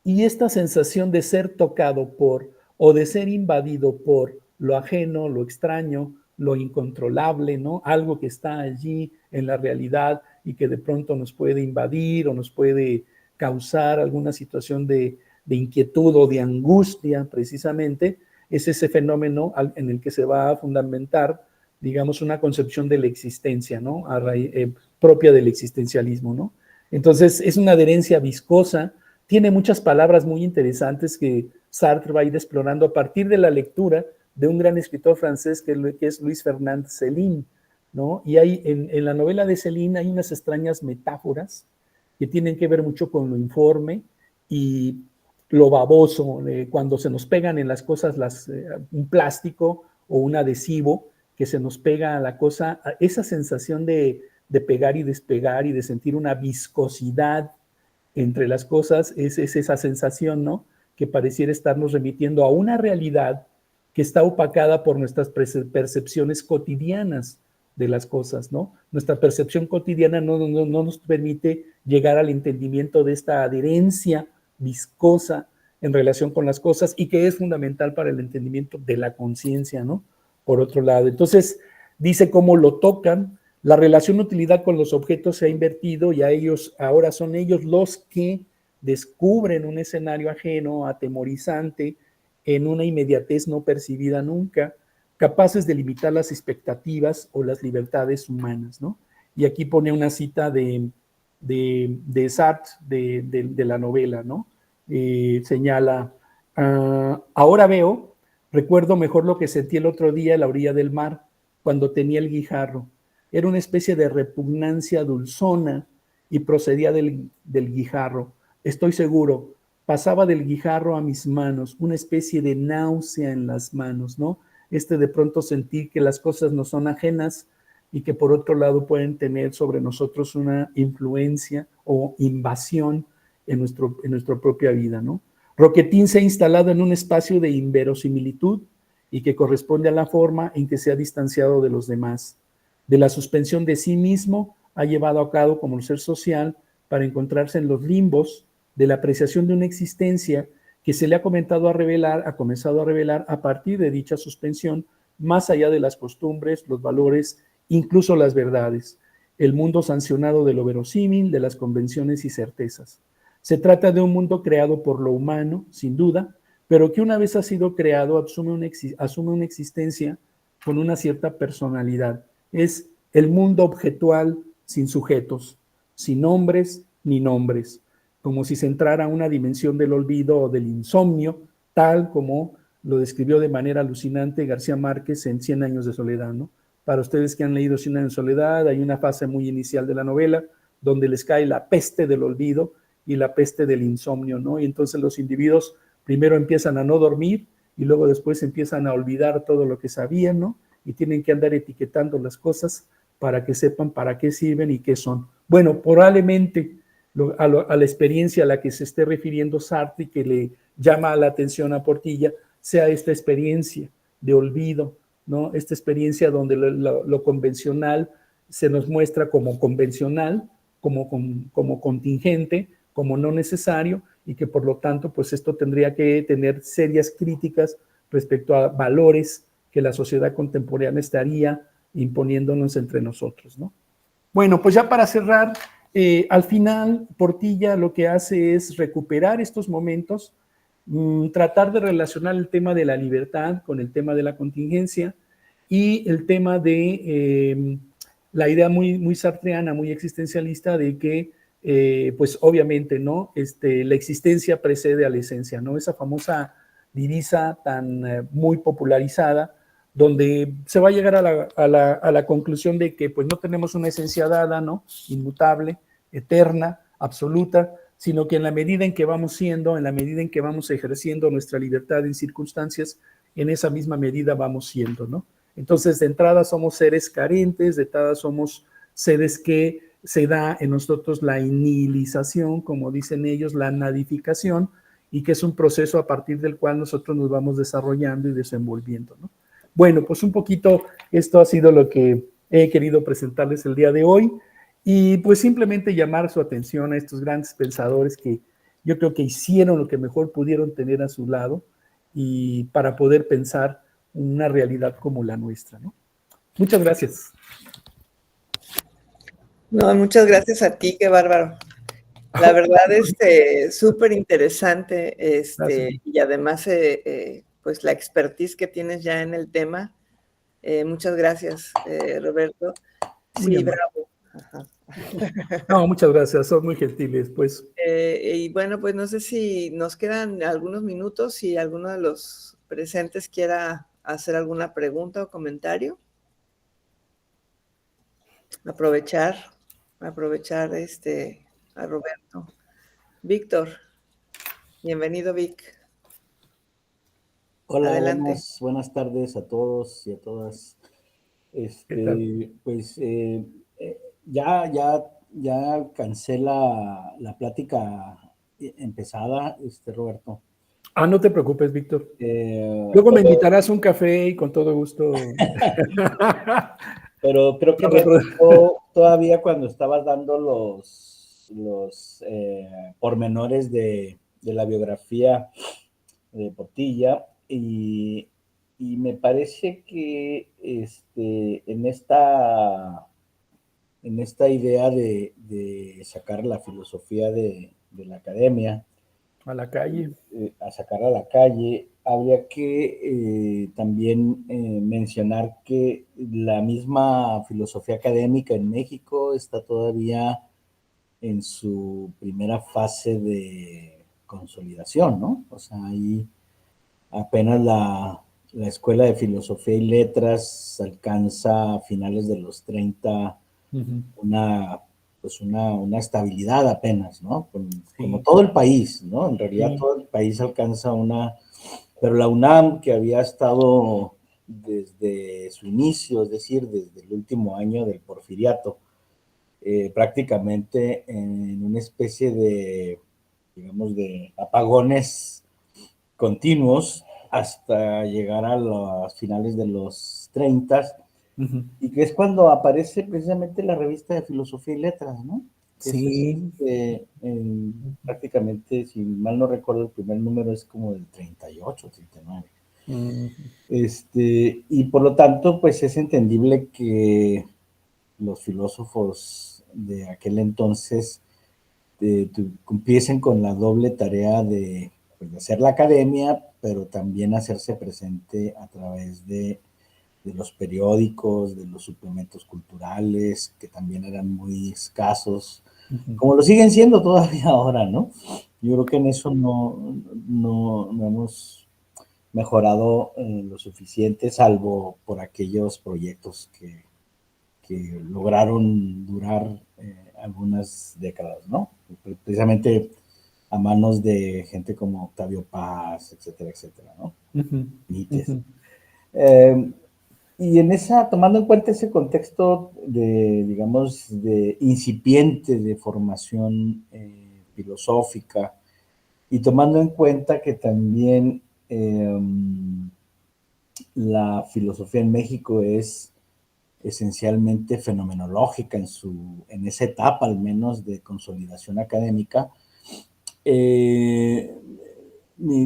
Y esta sensación de ser tocado por o de ser invadido por lo ajeno, lo extraño, lo incontrolable, ¿no? Algo que está allí en la realidad y que de pronto nos puede invadir o nos puede causar alguna situación de inquietud o de angustia, precisamente, es ese fenómeno en el que se va a fundamentar, digamos, una concepción de la existencia, ¿no? Propia del existencialismo, ¿no? Entonces, es una adherencia viscosa, tiene muchas palabras muy interesantes que Sartre va a ir explorando a partir de la lectura de un gran escritor francés que es Louis Ferdinand Céline, ¿no? Y hay, en la novela de Céline hay unas extrañas metáforas que tienen que ver mucho con lo informe y lo baboso, cuando se nos pegan en las cosas un plástico o un adhesivo que se nos pega a la cosa, esa sensación de pegar y despegar y de sentir una viscosidad entre las cosas, es esa sensación, ¿no? Que pareciera estarnos remitiendo a una realidad que está opacada por nuestras percepciones cotidianas de las cosas, ¿no? Nuestra percepción cotidiana no nos permite llegar al entendimiento de esta adherencia viscosa en relación con las cosas y que es fundamental para el entendimiento de la conciencia, ¿no? Por otro lado, entonces dice cómo lo tocan, la relación utilidad con los objetos se ha invertido y ahora son ellos los que descubren un escenario ajeno, atemorizante, en una inmediatez no percibida nunca, capaces de limitar las expectativas o las libertades humanas, ¿no? Y aquí pone una cita de Sartre, de la novela, ¿no? Señala, ahora recuerdo mejor lo que sentí el otro día a la orilla del mar, cuando tenía el guijarro. Era una especie de repugnancia dulzona y procedía del guijarro. Estoy seguro, pasaba del guijarro a mis manos, una especie de náusea en las manos, ¿no? De pronto sentir que las cosas no son ajenas y que por otro lado pueden tener sobre nosotros una influencia o invasión en nuestra propia vida, ¿no? Roquetín se ha instalado en un espacio de inverosimilitud y que corresponde a la forma en que se ha distanciado de los demás. De la suspensión de sí mismo ha llevado a cabo como ser social para encontrarse en los limbos de la apreciación de una existencia que se le ha comenzado a revelar a partir de dicha suspensión, más allá de las costumbres, los valores, incluso las verdades, el mundo sancionado de lo verosímil, de las convenciones y certezas. Se trata de un mundo creado por lo humano, sin duda, pero que una vez ha sido creado asume una existencia con una cierta personalidad. Es el mundo objetual sin sujetos, sin nombres ni nombres, como si se entrara a una dimensión del olvido o del insomnio, tal como lo describió de manera alucinante García Márquez en 100 años de soledad, ¿no? Para ustedes que han leído 100 años de soledad, hay una fase muy inicial de la novela donde les cae la peste del olvido y la peste del insomnio, ¿no? Y entonces los individuos primero empiezan a no dormir y luego después empiezan a olvidar todo lo que sabían, ¿no? Y tienen que andar etiquetando las cosas para que sepan para qué sirven y qué son. Bueno, probablemente a la experiencia a la que se esté refiriendo Sartre y que le llama la atención a Portilla sea esta experiencia de olvido, ¿no? Esta experiencia donde lo convencional se nos muestra como convencional, como contingente, como no necesario, y que por lo tanto, pues esto tendría que tener serias críticas respecto a valores que la sociedad contemporánea estaría imponiéndonos entre nosotros, ¿no? Bueno, pues ya para cerrar, al final Portilla lo que hace es recuperar estos momentos, tratar de relacionar el tema de la libertad con el tema de la contingencia y el tema de la idea muy sartreana, muy existencialista de que pues obviamente, ¿no? La existencia precede a la esencia, ¿no? Esa famosa divisa tan muy popularizada, donde se va a llegar a la conclusión de que pues no tenemos una esencia dada, ¿no? Inmutable, eterna, absoluta, sino que en la medida en que vamos siendo, en la medida en que vamos ejerciendo nuestra libertad en circunstancias, en esa misma medida vamos siendo, ¿no? Entonces, de entrada somos seres carentes, de entrada somos seres que se da en nosotros la nihilización, como dicen ellos, la nadificación, y que es un proceso a partir del cual nosotros nos vamos desarrollando y desenvolviendo, ¿no? Bueno, pues un poquito esto ha sido lo que he querido presentarles el día de hoy y pues simplemente llamar su atención a estos grandes pensadores que yo creo que hicieron lo que mejor pudieron tener a su lado y para poder pensar una realidad como la nuestra, ¿no? Muchas gracias.
No, muchas gracias a ti, qué bárbaro. La verdad, súper interesante, y además, pues la expertise que tienes ya en el tema. Muchas gracias, Roberto. Sí, bravo. Ajá.
No, muchas gracias, son muy gentiles, pues.
Y bueno, pues no sé si nos quedan algunos minutos, si alguno de los presentes quiera hacer alguna pregunta o comentario. Aprovechar a Roberto. Víctor, bienvenido, Vic.
Hola,
adelante.
Buenas tardes a todos y a todas. Pues ya alcancé la plática empezada, Roberto.
Ah, no te preocupes, Víctor. Luego me invitarás un café y con todo gusto.
Pero creo que todavía cuando estabas dando los pormenores de la biografía de Portilla, y me parece que en esta idea de sacar la filosofía de la academia
a la calle,
a sacar a la calle, habría que también mencionar que la misma filosofía académica en México está todavía en su primera fase de consolidación, ¿no? O sea, ahí apenas la Escuela de Filosofía y Letras alcanza a finales de los 30 una estabilidad apenas, ¿no? Como todo el país, ¿no? En realidad todo el país alcanza pero la UNAM, que había estado desde su inicio, es decir, desde el último año del Porfiriato, prácticamente en una especie de, digamos, de apagones continuos hasta llegar a los finales de los 30, y que es cuando aparece precisamente la revista de Filosofía y Letras, ¿no?
Sí.
Prácticamente, si mal no recuerdo, el primer número es como del 38, 39. Y por lo tanto, pues es entendible que los filósofos de aquel entonces cumpliesen con la doble tarea de hacer la academia, pero también hacerse presente a través de los periódicos, de los suplementos culturales, que también eran muy escasos, como lo siguen siendo todavía ahora, ¿no? Yo creo que en eso no hemos mejorado lo suficiente, salvo por aquellos proyectos que lograron durar algunas décadas, ¿no? Precisamente a manos de gente como Octavio Paz, etcétera, etcétera, ¿no? Y en tomando en cuenta ese contexto digamos, de incipiente de formación filosófica, y tomando en cuenta que también la filosofía en México es esencialmente fenomenológica en esa etapa, al menos, de consolidación académica. Mi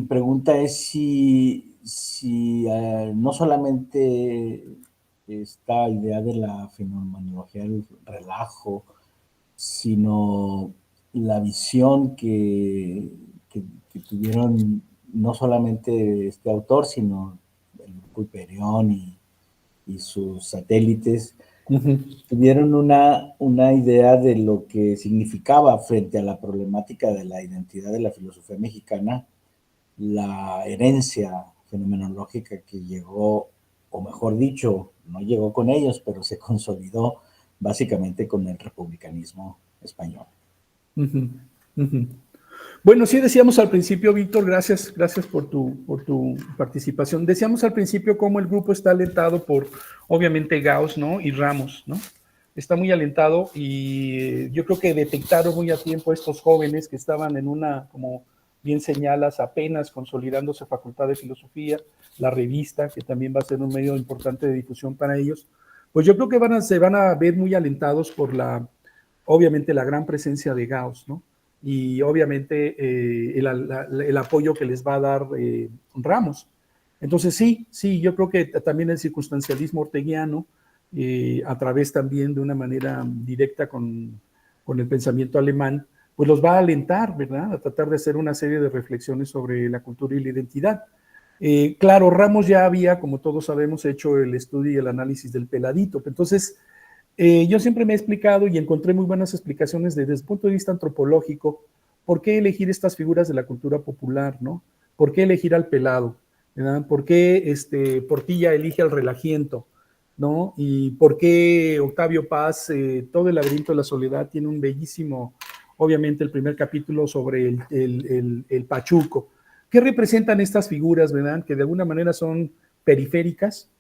pregunta es si no solamente esta idea de la fenomenología del relajo, sino la visión que tuvieron no solamente este autor, sino el grupo Hiperión y sus satélites, tuvieron una idea de lo que significaba frente a la problemática de la identidad de la filosofía mexicana, la herencia fenomenológica que llegó, o mejor dicho, no llegó con ellos, pero se consolidó básicamente con el republicanismo español.
Bueno, sí decíamos al principio, Víctor, gracias por tu participación. Decíamos al principio cómo el grupo está alentado por, obviamente, Gauss, ¿no? Y Ramos, ¿no? Está muy alentado, y yo creo que detectaron muy a tiempo a estos jóvenes que estaban en una, como bien señalas, apenas consolidándose Facultad de Filosofía, la revista, que también va a ser un medio importante de difusión para ellos. Pues yo creo que se van a ver muy alentados por obviamente, la gran presencia de Gauss, ¿no? Y obviamente el apoyo que les va a dar Ramos. Entonces sí, yo creo que también el circunstancialismo orteguiano, a través también de una manera directa con el pensamiento alemán, pues los va a alentar, ¿verdad?, a tratar de hacer una serie de reflexiones sobre la cultura y la identidad. Claro, Ramos ya había, como todos sabemos, hecho el estudio y el análisis del peladito. Entonces, yo siempre me he explicado y encontré muy buenas explicaciones desde el punto de vista antropológico, por qué elegir estas figuras de la cultura popular, ¿no? ¿Por qué elegir al pelado? ¿Verdad? ¿Por qué Portilla elige al relajiento? ¿No? Y por qué Octavio Paz, todo el laberinto de la soledad, tiene un bellísimo, obviamente, el primer capítulo sobre el Pachuco. ¿Qué representan estas figuras, verdad? Que de alguna manera son periféricas,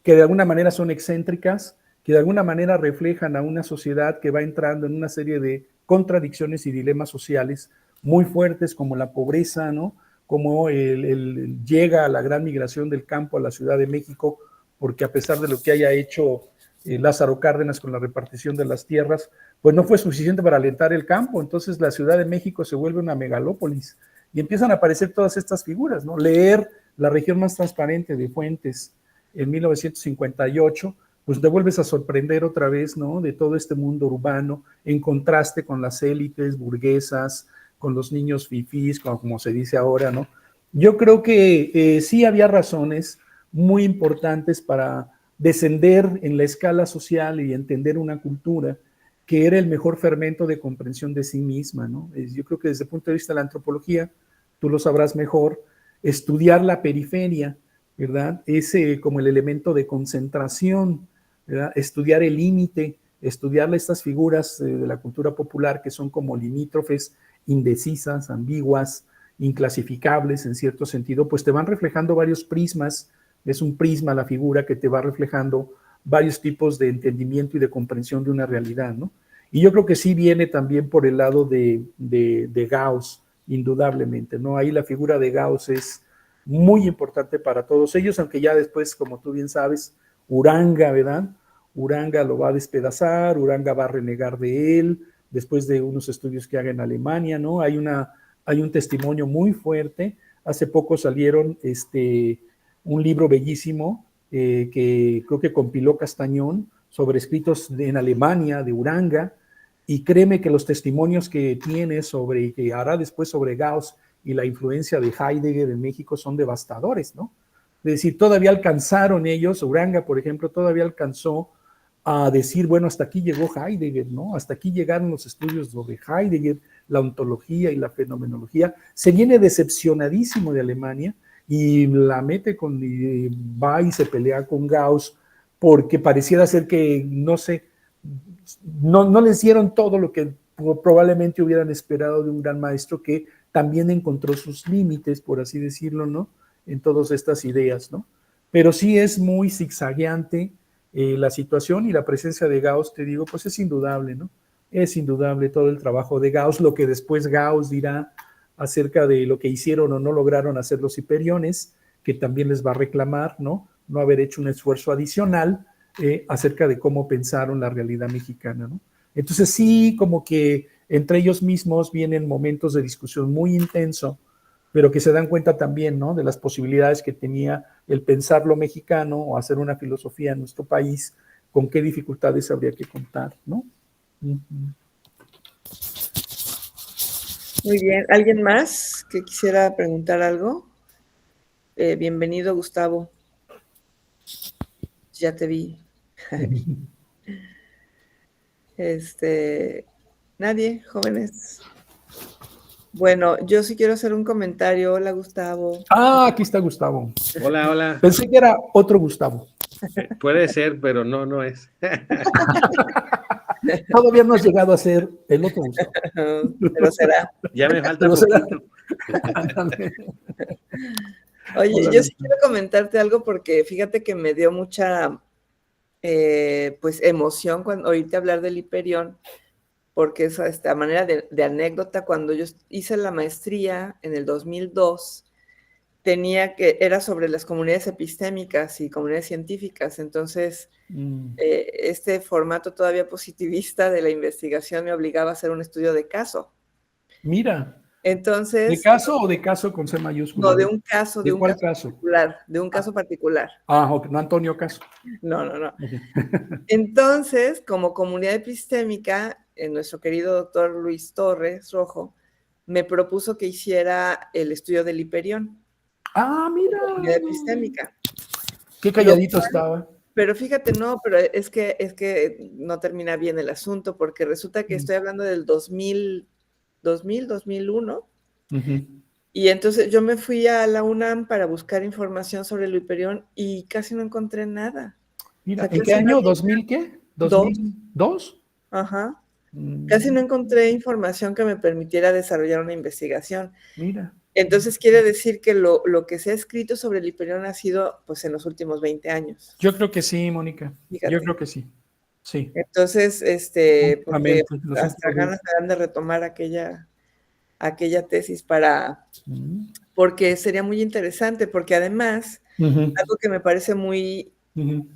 que de alguna manera son excéntricas, que de alguna manera reflejan a una sociedad que va entrando en una serie de contradicciones y dilemas sociales muy fuertes, como la pobreza, ¿no? Como llega a la gran migración del campo a la Ciudad de México, porque a pesar de lo que haya hecho Lázaro Cárdenas con la repartición de las tierras, pues no fue suficiente para alentar el campo. Entonces la Ciudad de México se vuelve una megalópolis y empiezan a aparecer todas estas figuras, ¿no? Leer La región más transparente de Fuentes en 1958, pues te vuelves a sorprender otra vez, ¿no? De todo este mundo urbano, en contraste con las élites burguesas, con los niños fifís, como se dice ahora, ¿no? Yo creo que sí había razones muy importantes para descender en la escala social y entender una cultura que era el mejor fermento de comprensión de sí misma, ¿no? Yo creo que desde el punto de vista de la antropología, tú lo sabrás mejor, estudiar la periferia, ¿verdad? Es como el elemento de concentración, ¿verdad? Estudiar el límite, estudiar estas figuras de la cultura popular que son como limítrofes, indecisas, ambiguas, inclasificables en cierto sentido, pues te van reflejando varios prismas. Es un prisma la figura que te va reflejando varios tipos de entendimiento y de comprensión de una realidad, ¿no? Y yo creo que sí viene también por el lado de Gauss, indudablemente, ¿no? Ahí la figura de Gauss es muy importante para todos ellos, aunque ya después, como tú bien sabes, Uranga, ¿verdad? Uranga lo va a despedazar, Uranga va a renegar de él, después de unos estudios que haga en Alemania, ¿no? Hay un testimonio muy fuerte. Hace poco salieron un libro bellísimo que creo que compiló Castañón sobre escritos en Alemania, de Uranga, y créeme que los testimonios que tiene sobre, que hará después sobre Gauss y la influencia de Heidegger en México son devastadores, ¿no? Es decir, todavía alcanzaron ellos, Uranga, por ejemplo, todavía alcanzó a decir, bueno, hasta aquí llegó Heidegger, ¿no? Hasta aquí llegaron los estudios sobre Heidegger, la ontología y la fenomenología. Se viene decepcionadísimo de Alemania y la mete y va y se pelea con Gauss porque pareciera ser que, no sé, no les dieron todo lo que probablemente hubieran esperado de un gran maestro que también encontró sus límites, por así decirlo, ¿no? En todas estas ideas, ¿no? Pero sí es muy zigzagueante la situación, y la presencia de Gauss, te digo, pues es indudable, ¿no? Es indudable todo el trabajo de Gauss, lo que después Gauss dirá acerca de lo que hicieron o no lograron hacer los hiperiones, que también les va a reclamar, ¿no? No haber hecho un esfuerzo adicional acerca de cómo pensaron la realidad mexicana, ¿no? Entonces sí, como que entre ellos mismos vienen momentos de discusión muy intenso, pero que se dan cuenta también, ¿no? De las posibilidades que tenía el pensar lo mexicano o hacer una filosofía en nuestro país, con qué dificultades habría que contar, ¿no?
Muy bien. ¿Alguien más que quisiera preguntar algo? Bienvenido, Gustavo. Ya te vi. Nadie, jóvenes. Bueno, yo sí quiero hacer un comentario. Hola, Gustavo.
Ah, aquí está Gustavo.
Hola, hola.
Pensé que era otro Gustavo.
Puede ser, pero no es.
Todavía no has llegado a ser el otro Gustavo.
Pero será.
Ya me falta poquito.
Oye,
Hola,
yo sí quiero comentarte algo porque fíjate que me dio mucha pues emoción cuando oírte hablar del Hiperión, porque es esta manera de anécdota. Cuando yo hice la maestría en el 2002, era sobre las comunidades epistémicas y comunidades científicas. Entonces, este formato todavía positivista de la investigación me obligaba a hacer un estudio de caso.
Mira.
Entonces,
¿De caso o de caso con C mayúscula?
no, de un caso,
¿De cuál caso?
particular, de un caso particular.
Ah, okay. No Antonio Caso.
No. Entonces, como comunidad epistémica, nuestro querido doctor Luis Torres Rojo me propuso que hiciera el estudio del Hiperión.
Ah, mira.
Comunidad epistémica.
Qué calladito estaba.
Pero fíjate, no, pero es que no termina bien el asunto, porque resulta que estoy hablando del 2001. Y entonces yo me fui a la UNAM para buscar información sobre el Hiperión y casi no encontré nada.
Mira, ¿en qué año? ¿2000 qué? ¿2002?
Ajá. Casi no encontré información que me permitiera desarrollar una investigación.
Mira.
Entonces quiere decir que lo que se ha escrito sobre el Hiperión ha sido pues en los últimos 20 años.
Yo creo que sí, Mónica.
Fíjate.
Yo creo que sí. Sí.
Entonces, porque hasta ganas me dan de retomar aquella tesis porque sería muy interesante, porque además, algo que me parece muy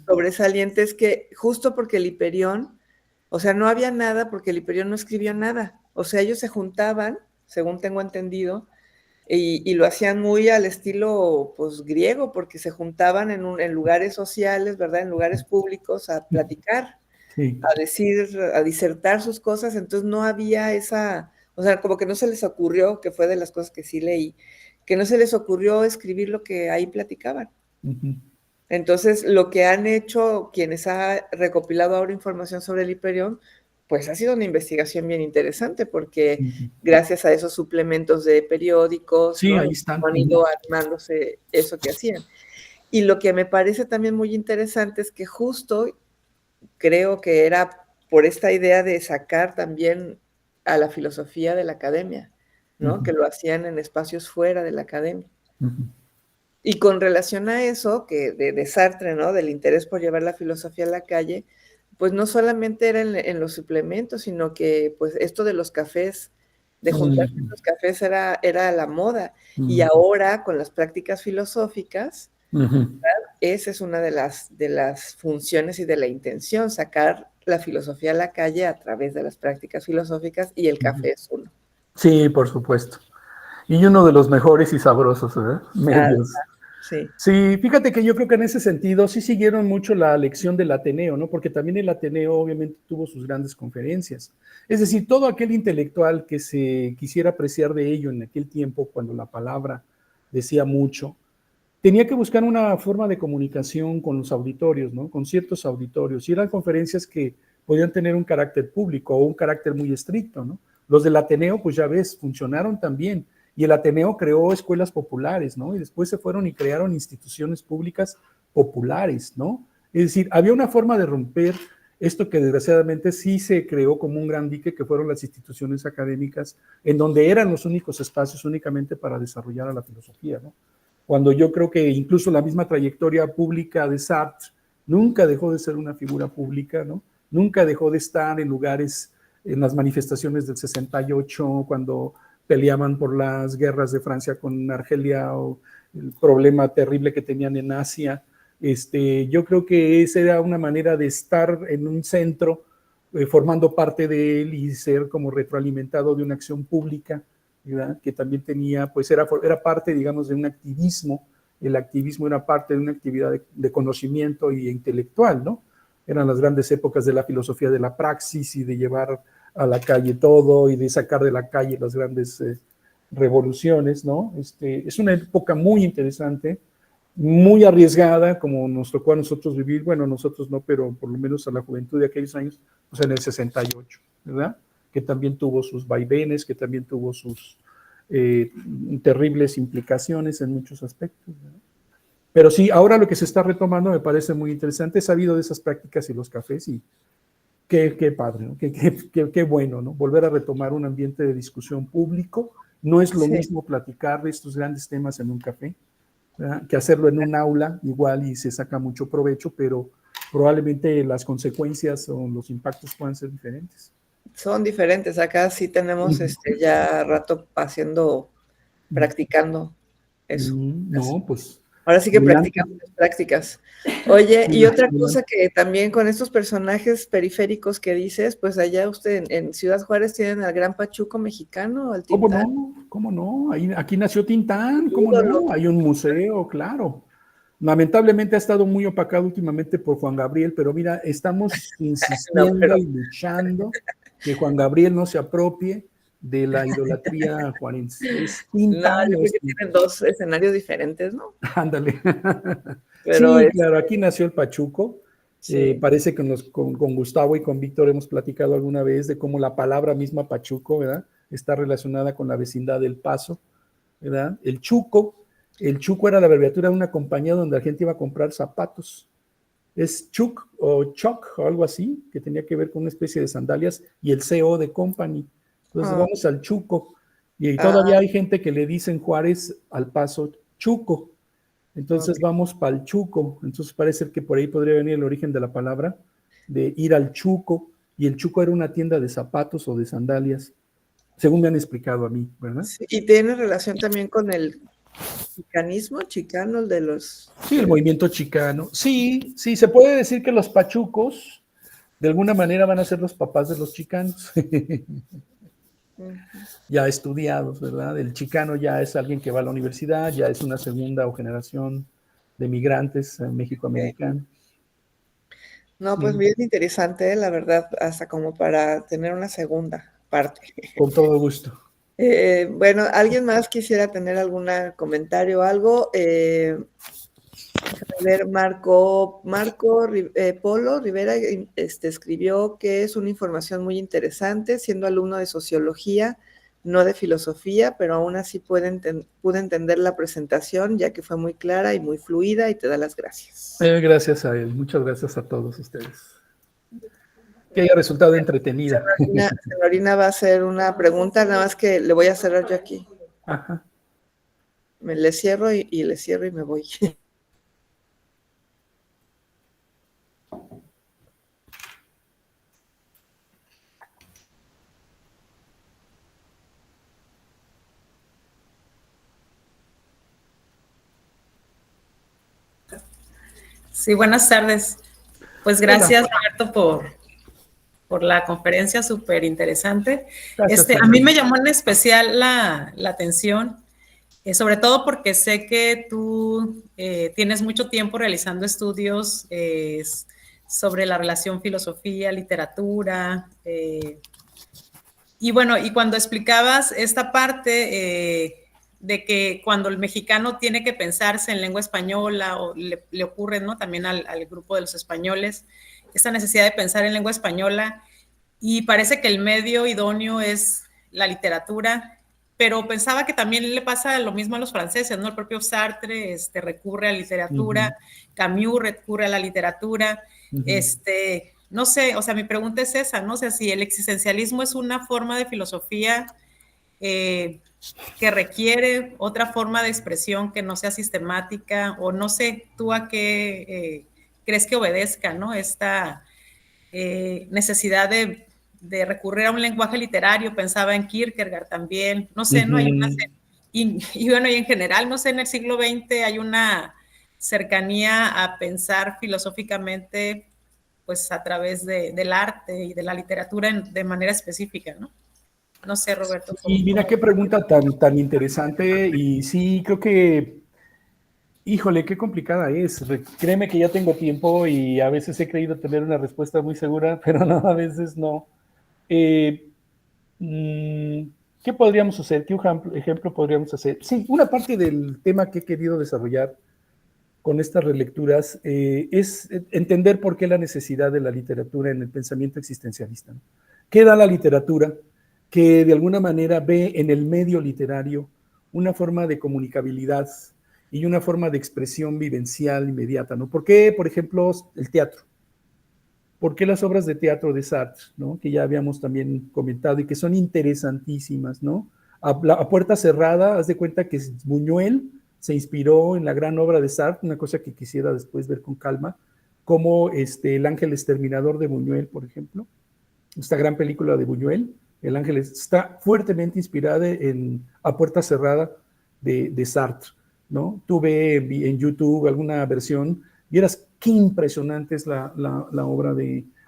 sobresaliente es que justo porque el Hiperión, o sea, no había nada porque el Hiperión no escribió nada. O sea, ellos se juntaban, según tengo entendido, y lo hacían muy al estilo, pues, griego, porque se juntaban en lugares sociales, ¿verdad? En lugares públicos a platicar, a disertar sus cosas. Entonces no había esa, o sea, como que no se les ocurrió, que fue de las cosas que sí leí, que no se les ocurrió escribir lo que ahí platicaban. Entonces, lo que han hecho quienes han recopilado ahora información sobre el Hiperión, pues ha sido una investigación bien interesante, porque gracias a esos suplementos de periódicos,
sí,
¿no?
Ahí están.
Han ido armándose eso que hacían. Y lo que me parece también muy interesante es que justo creo que era por esta idea de sacar también a la filosofía de la academia, ¿no? Que lo hacían en espacios fuera de la academia. Y con relación a eso, que de Sartre, ¿no? Del interés por llevar la filosofía a la calle, pues no solamente era en los suplementos, sino que pues esto de los cafés de juntarse en los cafés era la moda. Y ahora, con las prácticas filosóficas, esa es una de las funciones y de la intención, sacar la filosofía a la calle a través de las prácticas filosóficas, y el café es uno.
Sí, por supuesto. Y uno de los mejores y sabrosos, medios.
Sí.
Sí, fíjate que yo creo que en ese sentido sí siguieron mucho la lección del Ateneo, ¿no? Porque también el Ateneo obviamente tuvo sus grandes conferencias. Es decir, todo aquel intelectual que se quisiera apreciar de ello en aquel tiempo, cuando la palabra decía mucho, tenía que buscar una forma de comunicación con los auditorios, ¿no? Con ciertos auditorios. Y eran conferencias que podían tener un carácter público o un carácter muy estricto, ¿no? Los del Ateneo, pues ya ves, funcionaron también. Y el Ateneo creó escuelas populares, ¿no? Y después se fueron y crearon instituciones públicas populares, ¿no? Es decir, había una forma de romper esto que desgraciadamente sí se creó como un gran dique, que fueron las instituciones académicas, en donde eran los únicos espacios únicamente para desarrollar a la filosofía, ¿no? Cuando yo creo que incluso la misma trayectoria pública de Sartre nunca dejó de ser una figura pública, ¿no? Nunca dejó de estar en lugares, en las manifestaciones del 68, cuando peleaban por las guerras de Francia con Argelia o el problema terrible que tenían en Asia. Yo creo que esa era una manera de estar en un centro, formando parte de él y ser como retroalimentado de una acción pública, ¿verdad? Que también tenía, pues era parte, digamos, de un activismo. El activismo era parte de una actividad de conocimiento y intelectual, ¿no? Eran las grandes épocas de la filosofía de la praxis y de llevar a la calle todo y de sacar de la calle las grandes revoluciones, ¿no? Es una época muy interesante, muy arriesgada, como nos tocó a nosotros vivir, bueno, nosotros no, pero por lo menos a la juventud de aquellos años, pues en el 68, ¿verdad? Que también tuvo sus vaivenes, que también tuvo sus terribles implicaciones en muchos aspectos, ¿verdad? Pero sí, ahora lo que se está retomando me parece muy interesante. He sabido de esas prácticas y los cafés y qué padre, ¿no? Qué bueno, ¿no? Volver a retomar un ambiente de discusión público. No es lo mismo platicar de estos grandes temas en un café, ¿verdad? Que hacerlo en un aula, igual y se saca mucho provecho, pero probablemente las consecuencias o los impactos puedan ser diferentes.
Son diferentes. Acá sí tenemos ya rato practicando eso.
No, pues
Ahora sí que
adelante.
practicamos las prácticas. Oye, y otra cosa que también con estos personajes periféricos que dices, pues allá usted en Ciudad Juárez tienen al gran Pachuco mexicano, al
¿Cómo
Tintán.
no? ¿Cómo no? Aquí nació Tintán, ¿cómo
Ídolo.
no? Hay un museo, claro. Lamentablemente ha estado muy opacado últimamente por Juan Gabriel, pero mira, estamos
No,
insistiendo
pero
y luchando que Juan Gabriel no se apropie de la idolatría juarense. Es
no,
Tintán,
yo creo que tienen dos escenarios diferentes, ¿no?
ándale.
Pero
Sí, claro, aquí nació el Pachuco.
sí.
Parece que con Gustavo y con Víctor hemos platicado alguna vez de cómo la palabra misma Pachuco, ¿verdad? Está relacionada con la vecindad del Paso, ¿verdad? El Chuco era la abreviatura de una compañía donde la gente iba a comprar zapatos. Es Chuck o Choc o algo así, que tenía que ver con una especie de sandalias, y el CO de Company. Entonces vamos al Chuco. Y todavía hay gente que le dice en Juárez al Paso Chuco. Entonces vamos para el Chuco. Entonces parece que por ahí podría venir el origen de la palabra, de ir al Chuco. Y el Chuco era una tienda de zapatos o de sandalias, según me han explicado a mí, ¿verdad?
Sí, y tiene relación también con el chicano, el de los...
Sí, el movimiento chicano. Sí, sí, se puede decir que los pachucos de alguna manera van a ser los papás de los chicanos. Ya estudiados, ¿verdad? El chicano ya es alguien que va a la universidad, ya es una segunda o generación de migrantes mexicoamericanos.
No,
Sí,
pues bien interesante, la verdad, hasta como para tener una segunda parte.
con todo gusto.
Bueno, ¿alguien más quisiera tener algún comentario o algo? Déjame ver, Polo Rivera escribió que es una información muy interesante, siendo alumno de sociología, no de filosofía, pero aún así pude entender la presentación, ya que fue muy clara y muy fluida, y te da las gracias.
Gracias a él, muchas gracias a todos ustedes. Que haya resultado entretenida.
Señorina va a hacer una pregunta, nada más que le voy a cerrar yo aquí.
Ajá.
Le cierro y le cierro y me voy.
Sí, buenas tardes. Pues gracias, Roberto, por la conferencia, súper interesante. A mí me llamó en especial la atención, sobre todo porque sé que tú tienes mucho tiempo realizando estudios sobre la relación filosofía, literatura, y bueno, y cuando explicabas esta parte de que cuando el mexicano tiene que pensarse en lengua española, o le ocurre, ¿no?, también al grupo de los españoles, esta necesidad de pensar en lengua española, y parece que el medio idóneo es la literatura, pero pensaba que también le pasa lo mismo a los franceses, ¿no? El propio Sartre recurre a la literatura, Camus recurre a la literatura, no sé, o sea, mi pregunta es esa, ¿no? O sea, si el existencialismo es una forma de filosofía que requiere otra forma de expresión que no sea sistemática, o no sé, tú a qué crees que obedezca, ¿no? Esta necesidad de recurrir a un lenguaje literario. Pensaba en Kierkegaard también, no sé, ¿no? Hay una, y bueno, y en general, no sé, en el siglo XX hay una cercanía a pensar filosóficamente, pues a través del arte y de la literatura de manera específica, ¿no? No sé, Roberto.
Y mira qué pregunta tan interesante, y sí, creo que, híjole, qué complicada es. Créeme que ya tengo tiempo y a veces he creído tener una respuesta muy segura, pero no, a veces no. ¿Qué podríamos hacer? ¿Qué ejemplo podríamos hacer? Sí, una parte del tema que he querido desarrollar con estas relecturas es entender por qué la necesidad de la literatura en el pensamiento existencialista, ¿no? ¿Qué da la literatura? Que de alguna manera ve en el medio literario una forma de comunicabilidad y una forma de expresión vivencial inmediata, ¿no? ¿Por qué, por ejemplo, el teatro? ¿Por qué las obras de teatro de Sartre, ¿no?, que ya habíamos también comentado y que son interesantísimas, ¿no? A puerta cerrada, haz de cuenta que Buñuel se inspiró en la gran obra de Sartre, una cosa que quisiera después ver con calma, como El Ángel Exterminador de Buñuel, por ejemplo, esta gran película de Buñuel, El Ángel, está fuertemente inspirada en A Puerta Cerrada de Sartre, ¿no? Tuve en YouTube alguna versión, vieras qué impresionante es la obra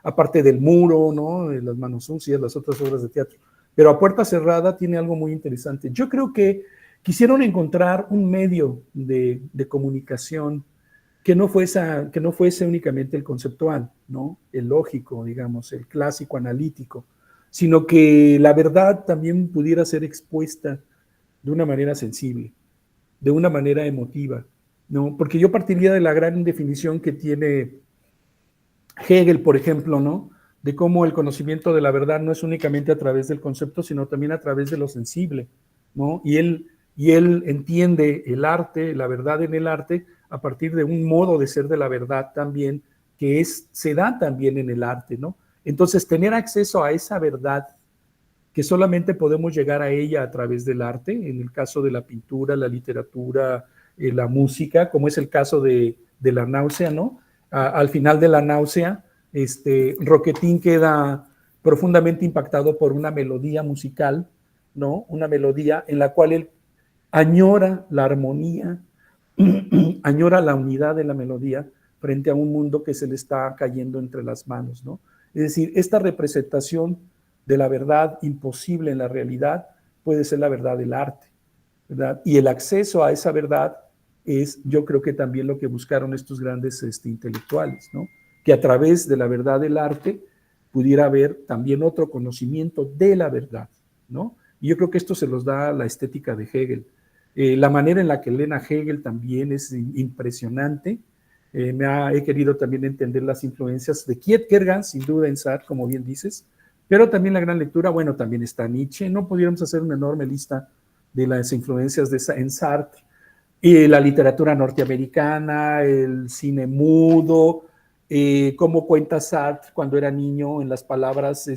aparte del Muro, ¿no?, de Las Manos Sucias, las otras obras de teatro, pero A Puerta Cerrada tiene algo muy interesante. Yo creo que quisieron encontrar un medio de comunicación que no fuese únicamente el conceptual, ¿no?, el lógico, digamos, el clásico analítico, sino que la verdad también pudiera ser expuesta de una manera sensible, de una manera emotiva, ¿no? Porque yo partiría de la gran definición que tiene Hegel, por ejemplo, ¿no?, de cómo el conocimiento de la verdad no es únicamente a través del concepto, sino también a través de lo sensible, ¿no? Y él entiende el arte, la verdad en el arte, a partir de un modo de ser de la verdad también, que se da también en el arte, ¿no? Entonces, tener acceso a esa verdad, que solamente podemos llegar a ella a través del arte, en el caso de la pintura, la literatura, la música, como es el caso de La Náusea, ¿no? Al final de La Náusea, Roquetín queda profundamente impactado por una melodía musical, ¿no? Una melodía en la cual él añora la armonía, añora la unidad de la melodía frente a un mundo que se le está cayendo entre las manos, ¿no? Es decir, esta representación de la verdad imposible en la realidad puede ser la verdad del arte, ¿verdad? Y el acceso a esa verdad es, yo creo que también lo que buscaron estos grandes intelectuales, ¿no? Que a través de la verdad del arte pudiera haber también otro conocimiento de la verdad, ¿no? Y yo creo que esto se los da la estética de Hegel. La manera en la que leen a Hegel también es impresionante. He querido también entender las influencias de Kierkegaard, sin duda en Sartre, como bien dices, pero también la gran lectura, bueno, también está Nietzsche. No pudiéramos hacer una enorme lista de las influencias en Sartre, y la literatura norteamericana, el cine mudo, cómo cuenta Sartre cuando era niño en las palabras,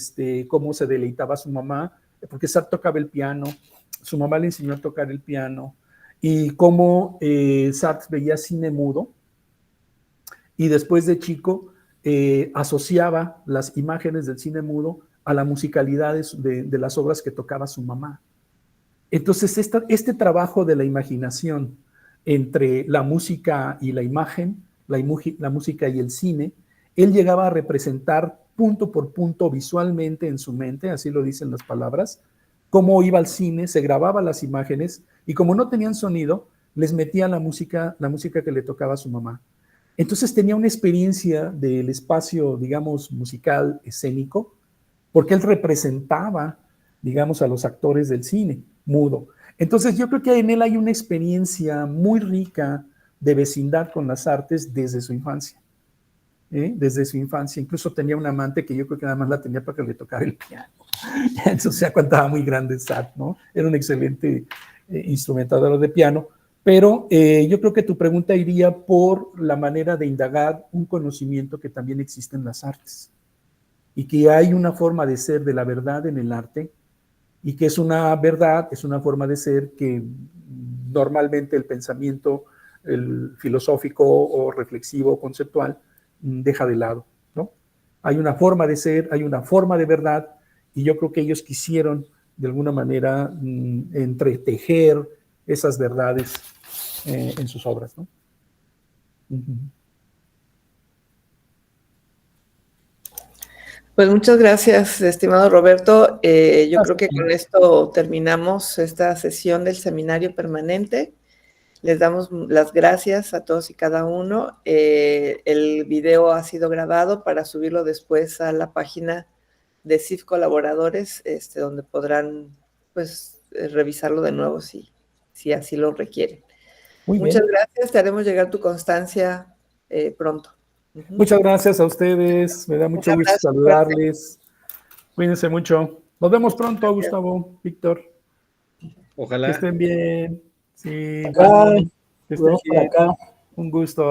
cómo se deleitaba su mamá, porque Sartre tocaba el piano, su mamá le enseñó a tocar el piano, y cómo Sartre veía cine mudo, y después de chico asociaba las imágenes del cine mudo a la musicalidad de las obras que tocaba su mamá. Entonces, este trabajo de la imaginación entre la música y la imagen la música y el cine, él llegaba a representar punto por punto visualmente en su mente, así lo dicen las palabras, cómo iba al cine, se grababa las imágenes y como no tenían sonido, les metía la música que le tocaba a su mamá. Entonces tenía una experiencia del espacio, digamos, musical, escénico, porque él representaba, digamos, a los actores del cine, mudo. Entonces yo creo que en él hay una experiencia muy rica de vecindad con las artes desde su infancia. Desde su infancia. Incluso tenía un amante que yo creo que nada más la tenía para que le tocara el piano. Entonces ya cuando estaba muy grande Sat, ¿no? Era un excelente instrumentador de piano. Pero yo creo que tu pregunta iría por la manera de indagar un conocimiento que también existe en las artes. Y que hay una forma de ser de la verdad en el arte, y que es una verdad, es una forma de ser que normalmente el pensamiento el filosófico o reflexivo, conceptual, deja de lado, ¿no? Hay una forma de ser, hay una forma de verdad, y yo creo que ellos quisieron, de alguna manera, entretejer esas verdades en sus obras, ¿no?
Pues muchas gracias, estimado Roberto. Yo creo que con esto terminamos esta sesión del seminario permanente. Les damos las gracias a todos y cada uno. El video ha sido grabado para subirlo después a la página de CIF Colaboradores, donde podrán pues, revisarlo de nuevo si así lo requieren. Muchas gracias. Te haremos llegar tu constancia pronto.
Muchas gracias a ustedes. Me da mucho gusto saludarles. Cuídense mucho. Nos vemos pronto, Gustavo, Víctor.
Ojalá.
Que estén bien. Sí,
acá,
que estén bien.
acá.
Un gusto.